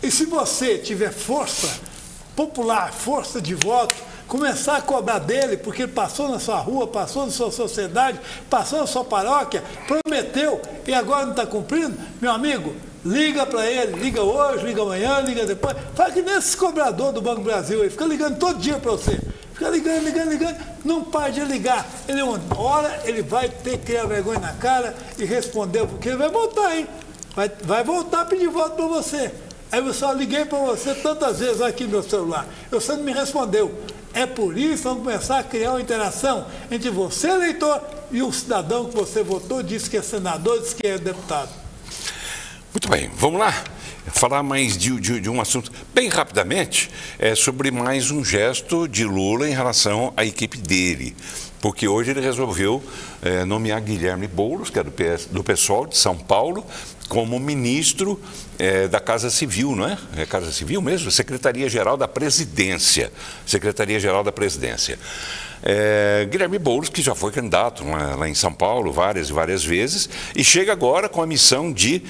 E se você tiver força popular, força de voto, começar a cobrar dele, porque ele passou na sua rua, passou na sua sociedade, passou na sua paróquia, prometeu e agora não está cumprindo, meu amigo, Liga para ele, liga hoje, liga amanhã, liga depois. Faz que nem esse cobrador do Banco do Brasil aí, fica ligando todo dia para você. Fica ligando, não para de ligar. Ele, uma hora, ele vai ter que criar vergonha na cara e responder, porque ele vai voltar, hein? Vai voltar a pedir voto para você. Aí eu só liguei para você tantas vezes aqui no meu celular. Você não me respondeu. É por isso que vamos começar a criar uma interação entre você, eleitor, e o cidadão que você votou, disse que é senador, disse que é deputado. Muito bem, vamos lá falar mais de um assunto bem rapidamente, sobre mais um gesto de Lula em relação à equipe dele. Porque hoje ele resolveu nomear Guilherme Boulos, que é do PSOL de São Paulo, como ministro da Casa Civil, não é? É Casa Civil mesmo? Secretaria-Geral da Presidência. Secretaria-Geral da Presidência. Guilherme Boulos, que já foi candidato lá em São Paulo várias e várias vezes, e chega agora com a missão de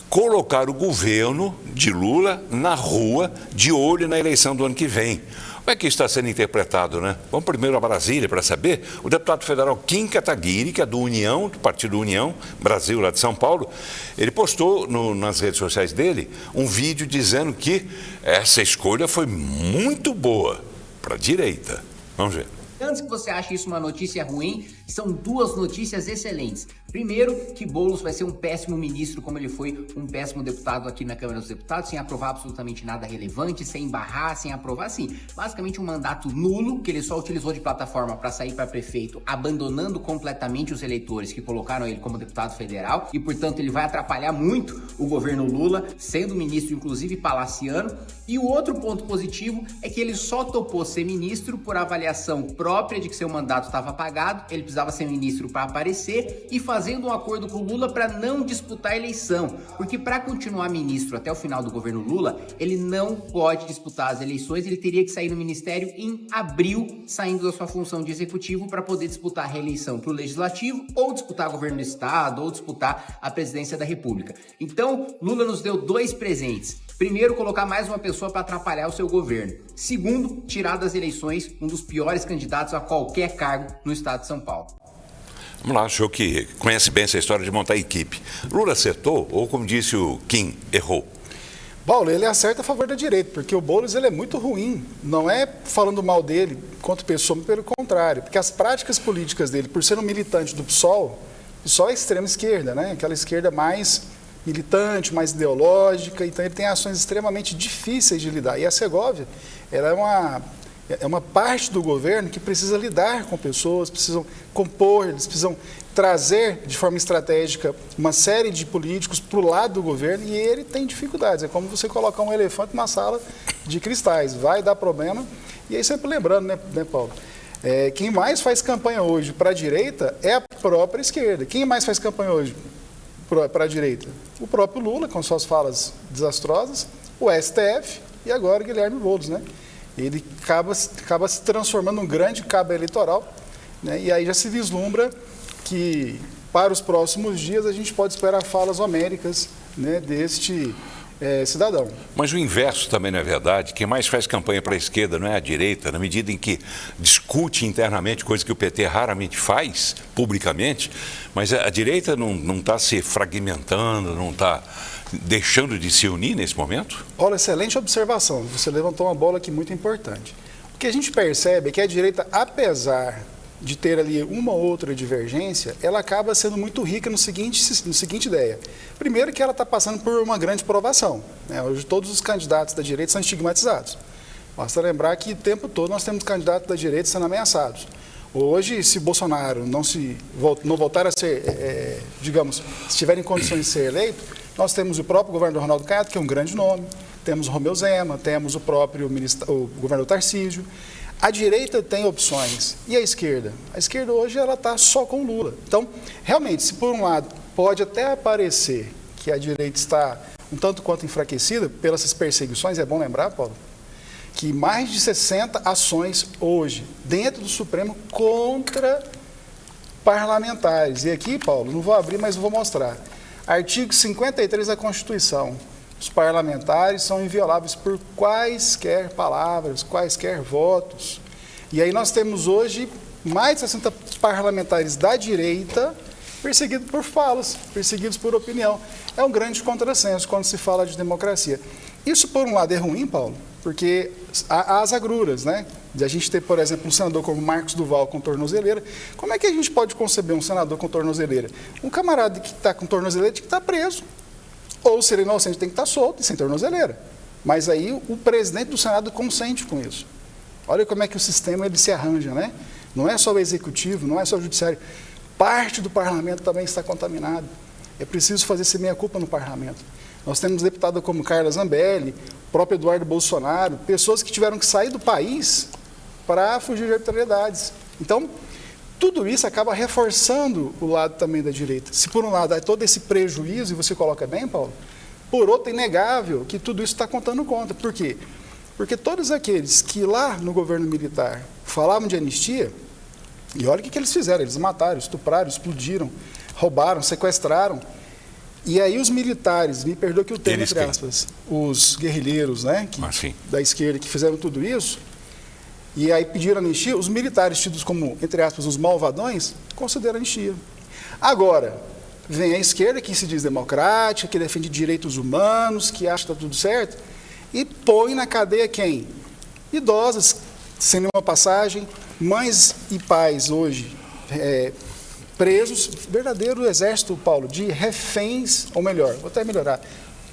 colocar o governo de Lula na rua, de olho na eleição do ano que vem. Como é que isso está sendo interpretado, né? Vamos primeiro a Brasília para saber. O deputado federal Kim Kataguiri, que é do União, do Partido União Brasil, lá de São Paulo, ele postou nas redes sociais dele um vídeo dizendo que essa escolha foi muito boa para a direita. Vamos ver. Antes que você ache isso uma notícia ruim, são duas notícias excelentes. Primeiro, que Boulos vai ser um péssimo ministro, como ele foi um péssimo deputado aqui na Câmara dos Deputados, sem aprovar absolutamente nada relevante, sem barrar, sem aprovar, assim, basicamente um mandato nulo, que ele só utilizou de plataforma para sair para prefeito, abandonando completamente os eleitores que colocaram ele como deputado federal, e, portanto, ele vai atrapalhar muito o governo Lula, sendo ministro, inclusive, palaciano. E o outro ponto positivo é que ele só topou ser ministro por avaliação própria de que seu mandato estava apagado, ele precisava ser ministro para aparecer, e fazendo um acordo com o Lula para não disputar a eleição, porque para continuar ministro até o final do governo Lula, ele não pode disputar as eleições, ele teria que sair do ministério em abril, saindo da sua função de executivo para poder disputar a reeleição para o legislativo, ou disputar o governo do estado, ou disputar a presidência da república. Então, Lula nos deu dois presentes. Primeiro, colocar mais uma pessoa para atrapalhar o seu governo. Segundo, tirar das eleições um dos piores candidatos a qualquer cargo no estado de São Paulo. Vamos lá, achou que conhece bem essa história de montar equipe. Lula acertou ou, como disse o Kim, errou? Paulo, ele acerta a favor da direita, porque o Boulos ele é muito ruim. Não é falando mal dele quanto pessoa, mas pelo contrário. Porque as práticas políticas dele, por ser um militante do PSOL é extrema esquerda, né? Aquela esquerda mais militante, mais ideológica. Então ele tem ações extremamente difíceis de lidar. E a Segovia, ela é uma parte do governo que precisa lidar com pessoas, precisam compor, eles precisam trazer de forma estratégica uma série de políticos para o lado do governo, e ele tem dificuldades. É como você colocar um elefante numa sala de cristais, vai dar problema. E aí sempre lembrando, né Paulo? Quem mais faz campanha hoje para a direita é a própria esquerda. Quem mais faz campanha hoje para a direita? O próprio Lula, com suas falas desastrosas, o STF e agora o Guilherme Boulos, né? Ele acaba se transformando num grande cabo eleitoral, né? E aí já se vislumbra que para os próximos dias a gente pode esperar falas homéricas, né, deste cidadão. Mas o inverso também não é verdade. Quem mais faz campanha para a esquerda não é a direita, na medida em que discute internamente, coisa que o PT raramente faz publicamente, mas a direita não está se fragmentando, não está deixando de se unir nesse momento? Olha, excelente observação. Você levantou uma bola aqui muito importante. O que a gente percebe é que a direita, apesar de ter ali uma ou outra divergência, ela acaba sendo muito rica no seguinte ideia. Primeiro que ela está passando por uma grande provação, né? Hoje todos os candidatos da direita são estigmatizados. Basta lembrar que o tempo todo nós temos candidatos da direita sendo ameaçados. Hoje, se Bolsonaro não voltar a ser, digamos, se tiver em condições de ser eleito, nós temos o próprio governador Ronaldo Caiado, que é um grande nome, temos o Romeu Zema, temos o próprio o governador Tarcísio. A direita tem opções. E a esquerda? A esquerda hoje ela está só com Lula. Então, realmente, se por um lado pode até parecer que a direita está um tanto quanto enfraquecida pelas perseguições, é bom lembrar, Paulo, que mais de 60 ações hoje dentro do Supremo contra parlamentares. E aqui, Paulo, não vou abrir, mas vou mostrar. Artigo 53 da Constituição. Os parlamentares são invioláveis por quaisquer palavras, quaisquer votos. E aí nós temos hoje mais de 60 parlamentares da direita perseguidos por falas, perseguidos por opinião. É um grande contrassenso quando se fala de democracia. Isso, por um lado, é ruim, Paulo, porque há as agruras, né? De a gente ter, por exemplo, um senador como Marcos Duval com tornozeleira. Como é que a gente pode conceber um senador com tornozeleira? Um camarada que está com tornozeleira tem que estar preso. Ou, se ele é inocente, tem que estar solto e sem tornozeleira. Mas aí o presidente do Senado consente com isso. Olha como é que o sistema ele se arranja, né? Não é só o executivo, não é só o judiciário. Parte do parlamento também está contaminado. É preciso fazer esse meia-culpa no parlamento. Nós temos deputados como Carla Zambelli, o próprio Eduardo Bolsonaro, pessoas que tiveram que sair do país para fugir de arbitrariedades. Então, tudo isso acaba reforçando o lado também da direita. Se por um lado há todo esse prejuízo, e você coloca bem, Paulo, por outro é inegável que tudo isso está contando conta. Por quê? Porque todos aqueles que lá no governo militar falavam de anistia, e olha o que eles fizeram, eles mataram, estupraram, explodiram, roubaram, sequestraram. E aí os militares, me perdoa que o termo, entre aspas, os guerrilheiros, né, da esquerda que fizeram tudo isso, e aí pediram anistia, os militares tidos como, entre aspas, os malvadões, consideram anistia. Agora, vem a esquerda que se diz democrática, que defende direitos humanos, que acha que está tudo certo, e põe na cadeia quem? Idosas, sem nenhuma passagem, mães e pais hoje presos, verdadeiro exército, Paulo, de reféns, ou melhor, vou até melhorar,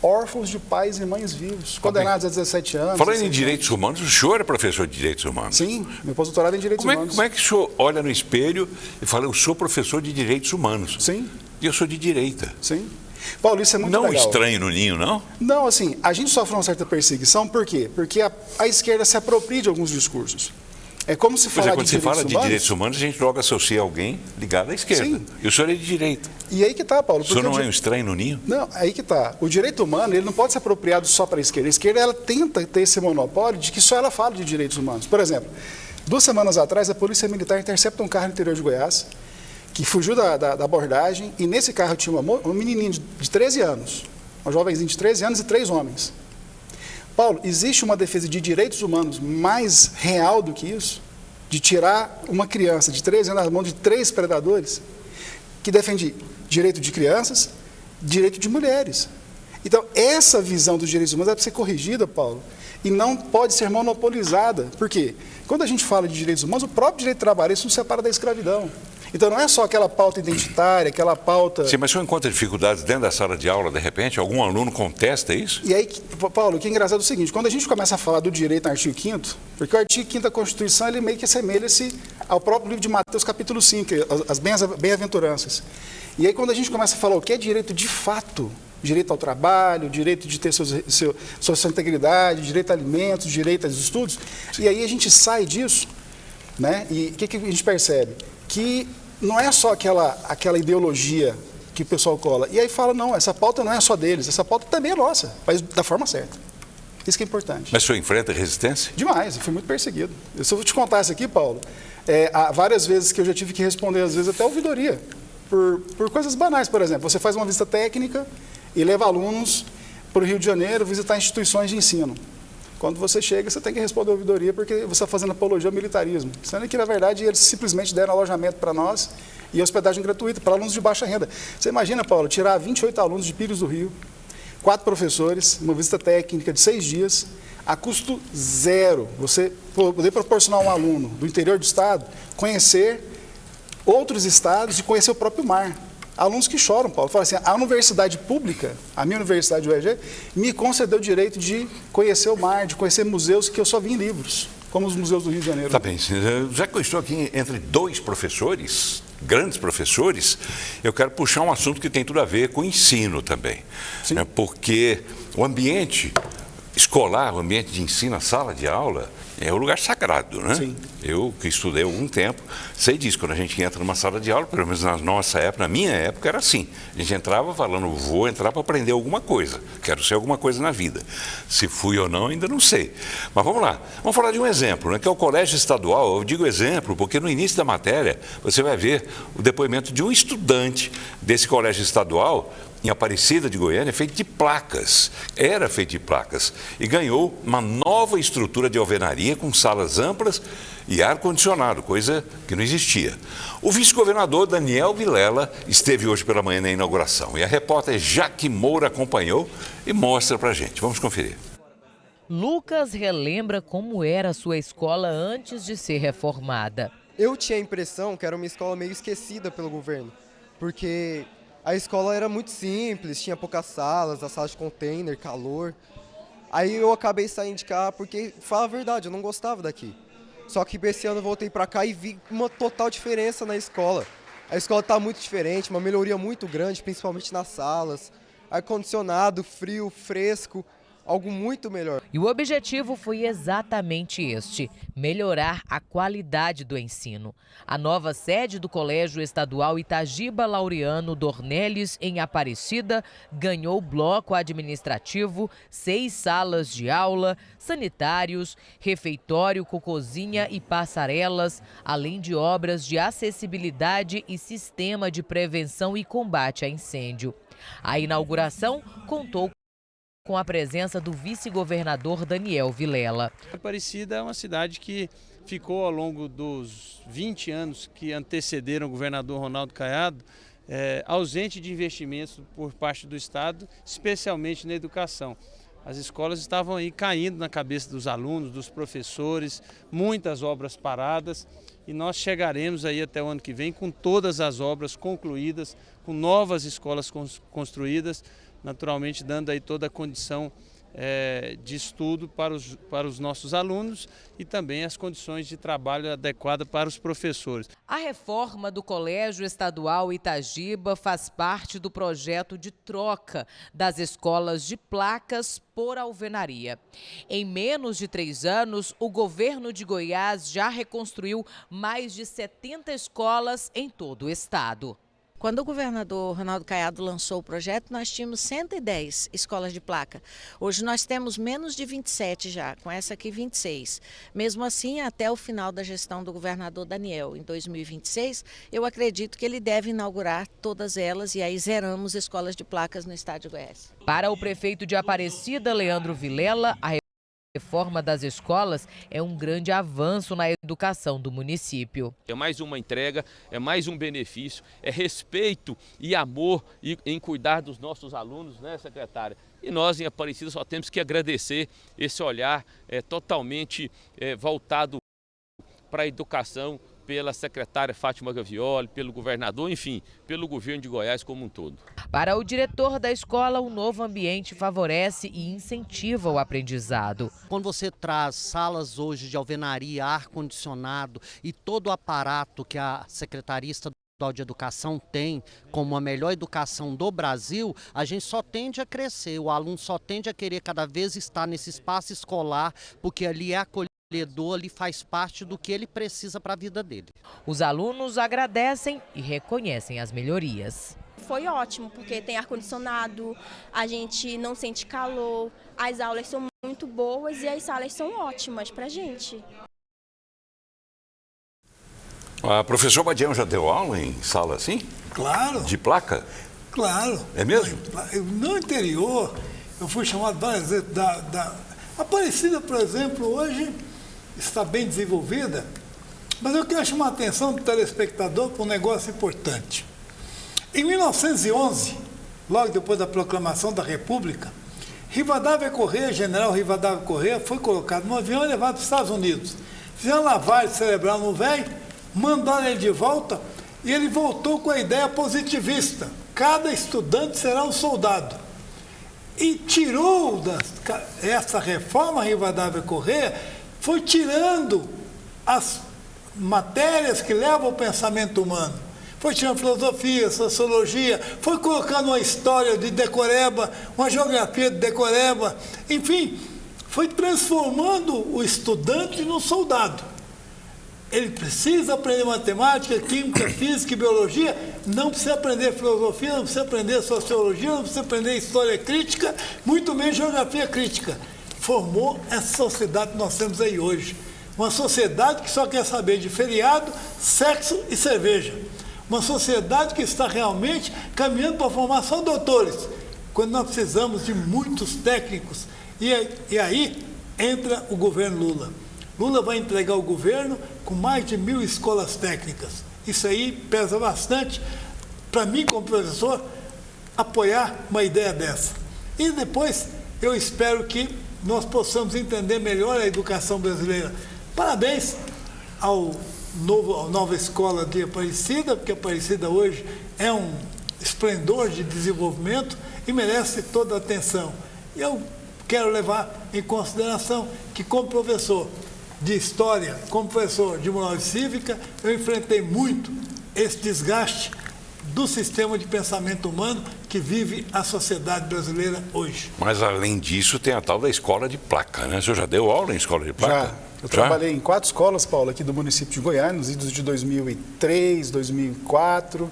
órfãos de pais e mães vivos, condenados a 17 anos. Falando em direitos humanos, o senhor é professor de direitos humanos? Sim, meu pós-doutorado é em direitos humanos. Como é que o senhor olha no espelho e fala, eu sou professor de direitos humanos? Sim. E eu sou de direita. Sim. Paulo, isso é muito legal. Não estranho no ninho, não? Não, assim, a gente sofre uma certa perseguição, por quê? Porque a esquerda se apropria de alguns discursos. É como se falar quando de se direitos fala humanos, de direitos humanos, a gente logo associa alguém ligado à esquerda. Sim. E o senhor é de direita. E aí que está, Paulo. O senhor não é um estranho no ninho? Não, aí que está. O direito humano, ele não pode ser apropriado só para a esquerda. A esquerda, ela tenta ter esse monopólio de que só ela fala de direitos humanos. Por exemplo, 2 semanas atrás, a Polícia Militar intercepta um carro no interior de Goiás, que fugiu da abordagem, e nesse carro tinha um menininho de 13 anos, um jovenzinho de 13 anos e 3 homens. Paulo, existe uma defesa de direitos humanos mais real do que isso? De tirar uma criança de 13 anos das mãos de 3 predadores, que defende direito de crianças, direito de mulheres. Então, essa visão dos direitos humanos deve ser corrigida, Paulo, e não pode ser monopolizada. Por quê? Quando a gente fala de direitos humanos, o próprio direito trabalhista não separa da escravidão. Então, não é só aquela pauta identitária, aquela pauta... Sim, mas o senhor encontra dificuldades dentro da sala de aula, de repente? Algum aluno contesta isso? E aí, Paulo, o que é engraçado é o seguinte, quando a gente começa a falar do direito no artigo 5º, porque o artigo 5º da Constituição, ele meio que assemelha-se ao próprio livro de Mateus, capítulo 5, as bem-aventuranças. E aí, quando a gente começa a falar o que é direito de fato, direito ao trabalho, direito de ter sua integridade, direito a alimentos, direito aos estudos, sim. E aí a gente sai disso, né? E o que a gente percebe? Que não é só aquela ideologia que o pessoal cola. E aí fala, não, essa pauta não é só deles, essa pauta também é nossa, mas da forma certa. Isso que é importante. Mas o senhor enfrenta resistência? Demais, eu fui muito perseguido. Se eu vou te contar isso aqui, Paulo, há várias vezes que eu já tive que responder, às vezes até ouvidoria, por coisas banais, por exemplo. Você faz uma visita técnica e leva alunos para o Rio de Janeiro visitar instituições de ensino. Quando você chega, você tem que responder a ouvidoria porque você está fazendo apologia ao militarismo. Sendo que, na verdade, eles simplesmente deram alojamento para nós e hospedagem gratuita para alunos de baixa renda. Você imagina, Paulo, tirar 28 alunos de Pires do Rio, 4 professores, uma visita técnica de 6 dias, a custo zero. Você poder proporcionar a um aluno do interior do estado conhecer outros estados e conhecer o próprio mar. Alunos que choram, Paulo. Falam assim, a universidade pública, a minha universidade, o UEG, me concedeu o direito de conhecer o mar, de conhecer museus que eu só vi em livros, como os museus do Rio de Janeiro. Tá bem. Já que eu estou aqui entre 2 professores, grandes professores, eu quero puxar um assunto que tem tudo a ver com o ensino também. Sim. Né? Porque o ambiente escolar, o ambiente de ensino, a sala de aula, é o lugar sagrado, né? Sim. Eu, que estudei algum tempo, sei disso. Quando a gente entra numa sala de aula, pelo menos na nossa época, na minha época, era assim. A gente entrava falando, vou entrar para aprender alguma coisa. Quero ser alguma coisa na vida. Se fui ou não, ainda não sei. Mas vamos lá. Vamos falar de um exemplo, né? Que é o colégio estadual. Eu digo exemplo porque no início da matéria, você vai ver o depoimento de um estudante desse colégio estadual, em Aparecida de Goiânia, feito de placas, era feito de placas, e ganhou uma nova estrutura de alvenaria com salas amplas e ar-condicionado, coisa que não existia. O vice-governador Daniel Vilela esteve hoje pela manhã na inauguração e a repórter Jaque Moura acompanhou e mostra pra gente. Vamos conferir. Lucas relembra como era a sua escola antes de ser reformada. Eu tinha a impressão que era uma escola meio esquecida pelo governo, porque a escola era muito simples, tinha poucas salas, as salas de container, calor. Aí eu acabei saindo de cá porque, fala a verdade, eu não gostava daqui. Só que esse ano eu voltei para cá e vi uma total diferença na escola. A escola está muito diferente, uma melhoria muito grande, principalmente nas salas. Ar-condicionado, frio, fresco. Algo muito melhor. E o objetivo foi exatamente este: melhorar a qualidade do ensino. A nova sede do Colégio Estadual Itagiba Laureano Dornelles, em Aparecida, ganhou bloco administrativo, 6 salas de aula, sanitários, refeitório com cozinha e passarelas, além de obras de acessibilidade e sistema de prevenção e combate a incêndio. A inauguração contou com a presença do vice-governador Daniel Vilela. Aparecida é uma cidade que ficou ao longo dos 20 anos que antecederam o governador Ronaldo Caiado ausente de investimentos por parte do Estado, especialmente na educação. As escolas estavam aí caindo na cabeça dos alunos, dos professores, muitas obras paradas, e nós chegaremos aí até o ano que vem com todas as obras concluídas, com novas escolas construídas, naturalmente dando aí toda a condição de estudo para os nossos alunos e também as condições de trabalho adequadas para os professores. A reforma do Colégio Estadual Itagiba faz parte do projeto de troca das escolas de placas por alvenaria. Em menos de 3 anos, o governo de Goiás já reconstruiu mais de 70 escolas em todo o estado. Quando o governador Ronaldo Caiado lançou o projeto, nós tínhamos 110 escolas de placa. Hoje nós temos menos de 27 já, com essa aqui 26. Mesmo assim, até o final da gestão do governador Daniel, em 2026, eu acredito que ele deve inaugurar todas elas e aí zeramos escolas de placas no estado de Goiás. Para o prefeito de Aparecida, Leandro Vilela, a reforma das escolas é um grande avanço na educação do município. É mais uma entrega, é mais um benefício, é respeito e amor em cuidar dos nossos alunos, né, secretária? E nós em Aparecida só temos que agradecer esse olhar totalmente voltado para a educação pela secretária Fátima Gavioli, pelo governador, enfim, pelo governo de Goiás como um todo. Para o diretor da escola, o novo ambiente favorece e incentiva o aprendizado. Quando você traz salas hoje de alvenaria, ar-condicionado e todo o aparato que a Secretaria Estadual de Educação tem como a melhor educação do Brasil, a gente só tende a crescer, o aluno só tende a querer cada vez estar nesse espaço escolar, porque ali é acolhido. Ali faz parte do que ele precisa para a vida dele. Os alunos agradecem e reconhecem as melhorias. Foi ótimo, porque tem ar-condicionado, a gente não sente calor, as aulas são muito boas e as salas são ótimas para a gente. A professor Badião já deu aula em sala assim? Claro. De placa? Claro. É mesmo? No interior, eu fui chamado várias vezes da Aparecida, por exemplo, hoje está bem desenvolvida, mas eu quero chamar a atenção do telespectador para um negócio importante. Em 1911, logo depois da proclamação da República, Rivadavia Corrêa, general Rivadavia Corrêa, foi colocado no avião e levado para os Estados Unidos. Fizeram lavagem cerebral no velho, mandaram ele de volta e ele voltou com a ideia positivista. Cada estudante será um soldado. E tirou essa reforma Rivadavia Corrêa, foi tirando as matérias que levam ao pensamento humano. Foi tirando filosofia, sociologia, foi colocando uma história de decoreba, uma geografia de decoreba, enfim, foi transformando o estudante num soldado. Ele precisa aprender matemática, química, física e biologia, não precisa aprender filosofia, não precisa aprender sociologia, não precisa aprender história crítica, muito menos geografia crítica. Formou essa sociedade que nós temos aí hoje. Uma sociedade que só quer saber de feriado, sexo e cerveja. Uma sociedade que está realmente caminhando para a formação de doutores, quando nós precisamos de muitos técnicos. E aí entra o governo Lula. Lula vai entregar o governo com mais de 1.000 escolas técnicas. Isso aí pesa bastante para mim, como professor, apoiar uma ideia dessa. E depois, eu espero que nós possamos entender melhor a educação brasileira. Parabéns à nova escola de Aparecida, porque Aparecida hoje é um esplendor de desenvolvimento e merece toda a atenção. Eu quero levar em consideração que, como professor de História, como professor de Moral e Cívica, eu enfrentei muito esse desgaste do sistema de pensamento humano que vive a sociedade brasileira hoje. Mas, além disso, tem a tal da escola de placa, né? O senhor já deu aula em escola de placa? Já. Eu trabalhei em 4 escolas, Paulo, aqui do município de Goiânia, nos idos de 2003, 2004.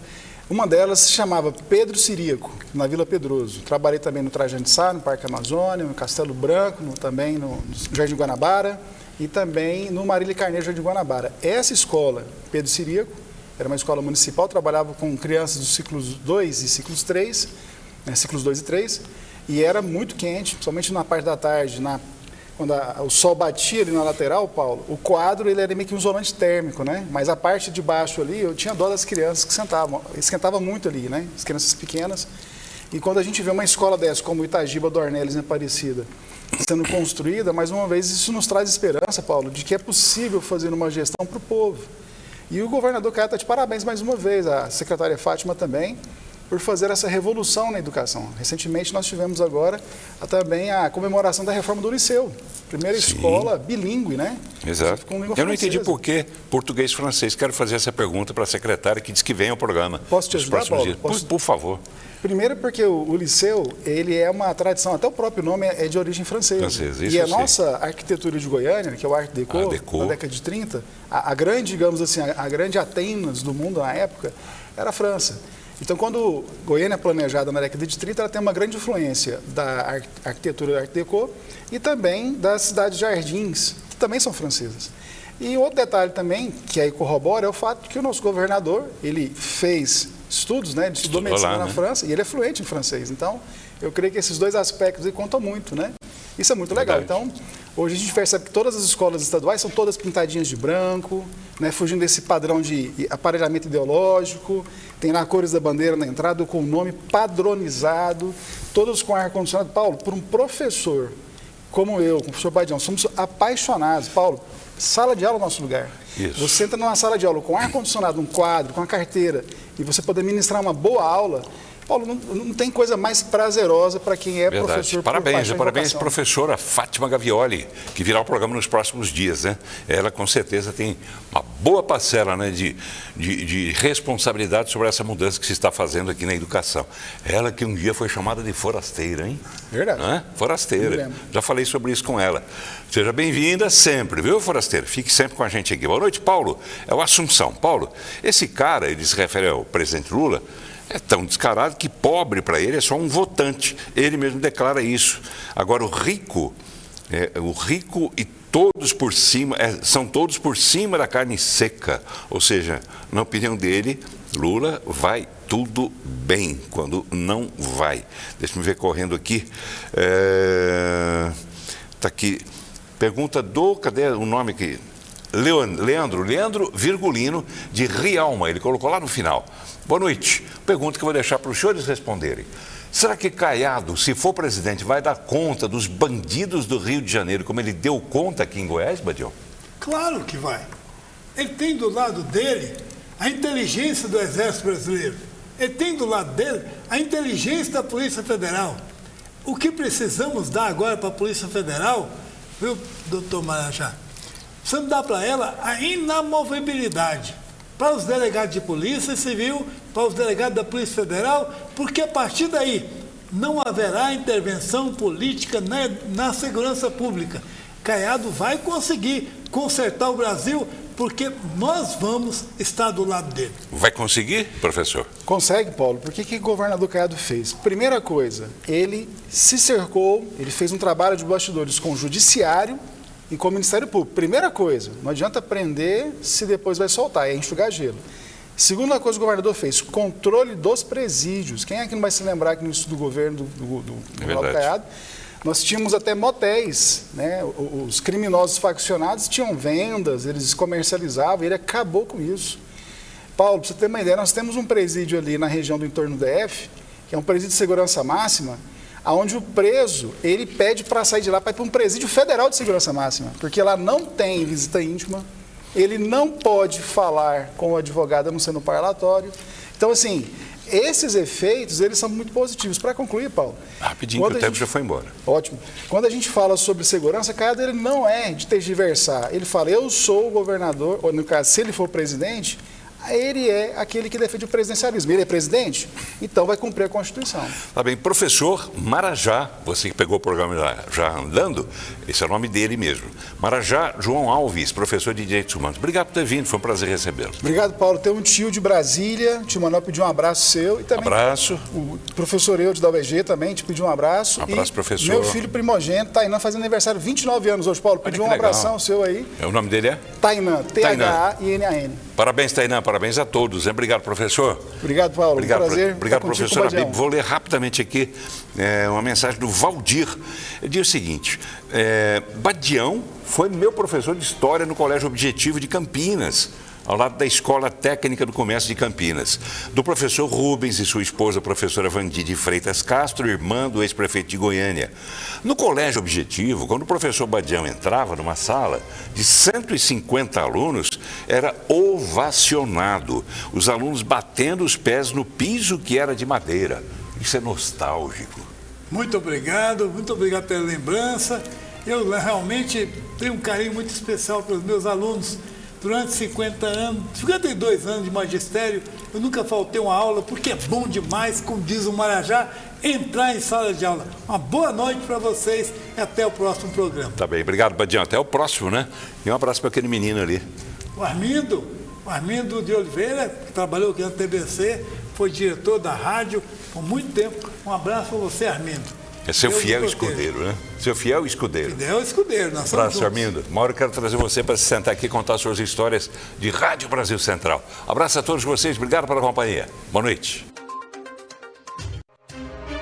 Uma delas se chamava Pedro Ciríaco, na Vila Pedroso. Trabalhei também no Trajano de Sá, no Parque Amazônia, no Castelo Branco, também no Jardim Guanabara e também no Marília Carneiro, Jardim Guanabara. Essa escola, Pedro Ciríaco, era uma escola municipal, trabalhava com crianças dos ciclos 2 e ciclos 3, ciclos 2 e 3, e era muito quente, principalmente na parte da tarde, quando o sol batia ali na lateral, Paulo, o quadro ele era meio que um isolante térmico, né? Mas a parte de baixo ali, eu tinha dó das crianças que sentavam, esquentava muito ali, né? As crianças pequenas. E quando a gente vê uma escola dessa, como Itagiba, Dornelles, em Aparecida, sendo construída, mais uma vez isso nos traz esperança, Paulo, de que é possível fazer uma gestão para o povo. E o governador Caiado está de parabéns mais uma vez, a secretária Fátima também, por fazer essa revolução na educação. Recentemente nós tivemos agora também a comemoração da reforma do Liceu. Primeira escola bilíngue, né? Exato. Com língua Eu não francesa. entendi por que português e francês. Quero fazer essa pergunta para a secretária que diz que vem ao programa. Posso te ajudar, Paulo? Por favor. Primeiro porque o Liceu, ele é uma tradição, até o próprio nome é de origem francesa. Isso e a eu sei. nossa arquitetura de Goiânia, que é o Art Deco, na década de 30, a grande, digamos assim, a grande Atenas do mundo na época era a França. Então, quando Goiânia é planejada na década de 30, ela tem uma grande influência da arquitetura Art Deco e também das cidades jardins, que também são francesas. E outro detalhe também, que aí corrobora, é o fato de que o nosso governador, ele fez estudos, né? Ele estudou medicina na França e ele é fluente em francês. Então, eu creio que esses dois aspectos aí contam muito, né? Isso é muito legal. Então, hoje a gente percebe que todas as escolas estaduais são todas pintadinhas de branco, né? Fugindo desse padrão de aparelhamento ideológico. Tem lá cores da bandeira na entrada, com o nome padronizado, todos com ar-condicionado. Paulo, por um professor como eu, com o professor Badião, somos apaixonados. Paulo, sala de aula é o nosso lugar. Isso. Você entra numa sala de aula com ar-condicionado, um quadro, com a carteira, e você poder ministrar uma boa aula. Paulo, não tem coisa mais prazerosa para quem é professor. Parabéns, professora Fátima Gavioli, que virá o programa nos próximos dias, né? Ela com certeza tem uma boa parcela, né, de responsabilidade sobre essa mudança que se está fazendo aqui na educação. Ela que um dia foi chamada de forasteira, hein? Verdade. Forasteira. Já falei sobre isso com ela. Seja bem-vinda sempre, viu, forasteira? Fique sempre com a gente aqui. Boa noite, Paulo. É o Assunção. Paulo, esse cara, ele se refere ao presidente Lula, é tão descarado que pobre para ele é só um votante. Ele mesmo declara isso. Agora, o rico e todos por cima, são todos por cima da carne seca. Ou seja, na opinião dele, Lula vai tudo bem, quando não vai. Deixa eu ver correndo aqui. Está aqui. Pergunta cadê o nome aqui? Leandro Virgulino, de Rialma. Ele colocou lá no final. Boa noite. Pergunta que eu vou deixar para os senhores responderem. Será que Caiado, se for presidente, vai dar conta dos bandidos do Rio de Janeiro, como ele deu conta aqui em Goiás, Badião? Claro que vai. Ele tem do lado dele a inteligência do Exército Brasileiro. Ele tem do lado dele a inteligência da Polícia Federal. O que precisamos dar agora para a Polícia Federal, viu, doutor Marajá? Precisamos dar para ela a inamovibilidade. Para os delegados de Polícia Civil, para os delegados da Polícia Federal, porque a partir daí não haverá intervenção política na segurança pública. Caiado vai conseguir consertar o Brasil, porque nós vamos estar do lado dele. Vai conseguir, professor? Consegue, Paulo. Por que o governador Caiado fez? Primeira coisa, ele se cercou, ele fez um trabalho de bastidores com o Judiciário e com o Ministério Público. Primeira coisa, não adianta prender se depois vai soltar, é enxugar gelo. Segunda coisa que o governador fez, controle dos presídios. Quem é que não vai se lembrar que no início do governo do Ronaldo Caiado, Nós tínhamos até motéis, né? Os criminosos faccionados tinham vendas, eles comercializavam, ele acabou com isso. Paulo, para você ter uma ideia, nós temos um presídio ali na região do entorno do DF, que é um presídio de segurança máxima, onde o preso, ele pede para sair de lá para ir para um presídio federal de segurança máxima, porque lá não tem visita íntima, ele não pode falar com o advogado a não ser no parlatório. Então, assim, esses efeitos, eles são muito positivos. Para concluir, Paulo... Rapidinho, que o tempo já foi embora. Ótimo. Quando a gente fala sobre segurança, Caiado, ele não é de tergiversar. Ele fala, eu sou o governador, ou no caso, se ele for presidente, ele é aquele que defende o presidencialismo. Ele é presidente, então vai cumprir a Constituição. Tá bem. Professor Marajá, você que pegou o programa já andando, esse é o nome dele mesmo. Marajá João Alves, professor de Direitos Humanos. Obrigado por ter vindo, foi um prazer recebê-lo. Obrigado, Paulo. Tem um tio de Brasília, tio Manuel pediu um abraço seu. E também abraço. O professor Eudes da UEG também te pediu um abraço. Um abraço, professor. Meu filho primogênito, Tainan, fazendo aniversário, 29 anos hoje, Paulo. Pediu um abração seu aí. O nome dele é? Tainan, T-H-A-I-N-A-N. Parabéns, Tainan, parabéns a todos. Obrigado, professor. Obrigado, Paulo. Obrigado, prazer. Obrigado, professor Habib. Vou ler rapidamente aqui uma mensagem do Valdir. Ele diz o seguinte, Badião foi meu professor de História no Colégio Objetivo de Campinas, ao lado da Escola Técnica do Comércio de Campinas, do professor Rubens e sua esposa, a professora Vandi de Freitas Castro, irmã do ex-prefeito de Goiânia. No Colégio Objetivo, quando o professor Badião entrava numa sala de 150 alunos, era ovacionado, os alunos batendo os pés no piso que era de madeira. Isso é nostálgico. Muito obrigado pela lembrança. Eu realmente tenho um carinho muito especial pelos meus alunos. Durante 52 anos de magistério, eu nunca faltei uma aula, porque é bom demais, como diz o Marajá, entrar em sala de aula. Uma boa noite para vocês e até o próximo programa. Tá bem, obrigado, Badião. Até o próximo, né? E um abraço para aquele menino ali. O Armindo de Oliveira, que trabalhou aqui na TBC, foi diretor da rádio por muito tempo. Um abraço para você, Armindo. É seu fiel escudeiro, né? Seu fiel escudeiro. Fiel escudeiro, nós somos abraço, Armindo. Uma hora eu quero trazer você para se sentar aqui e contar suas histórias de Rádio Brasil Central. Abraço a todos vocês, obrigado pela companhia. Boa noite.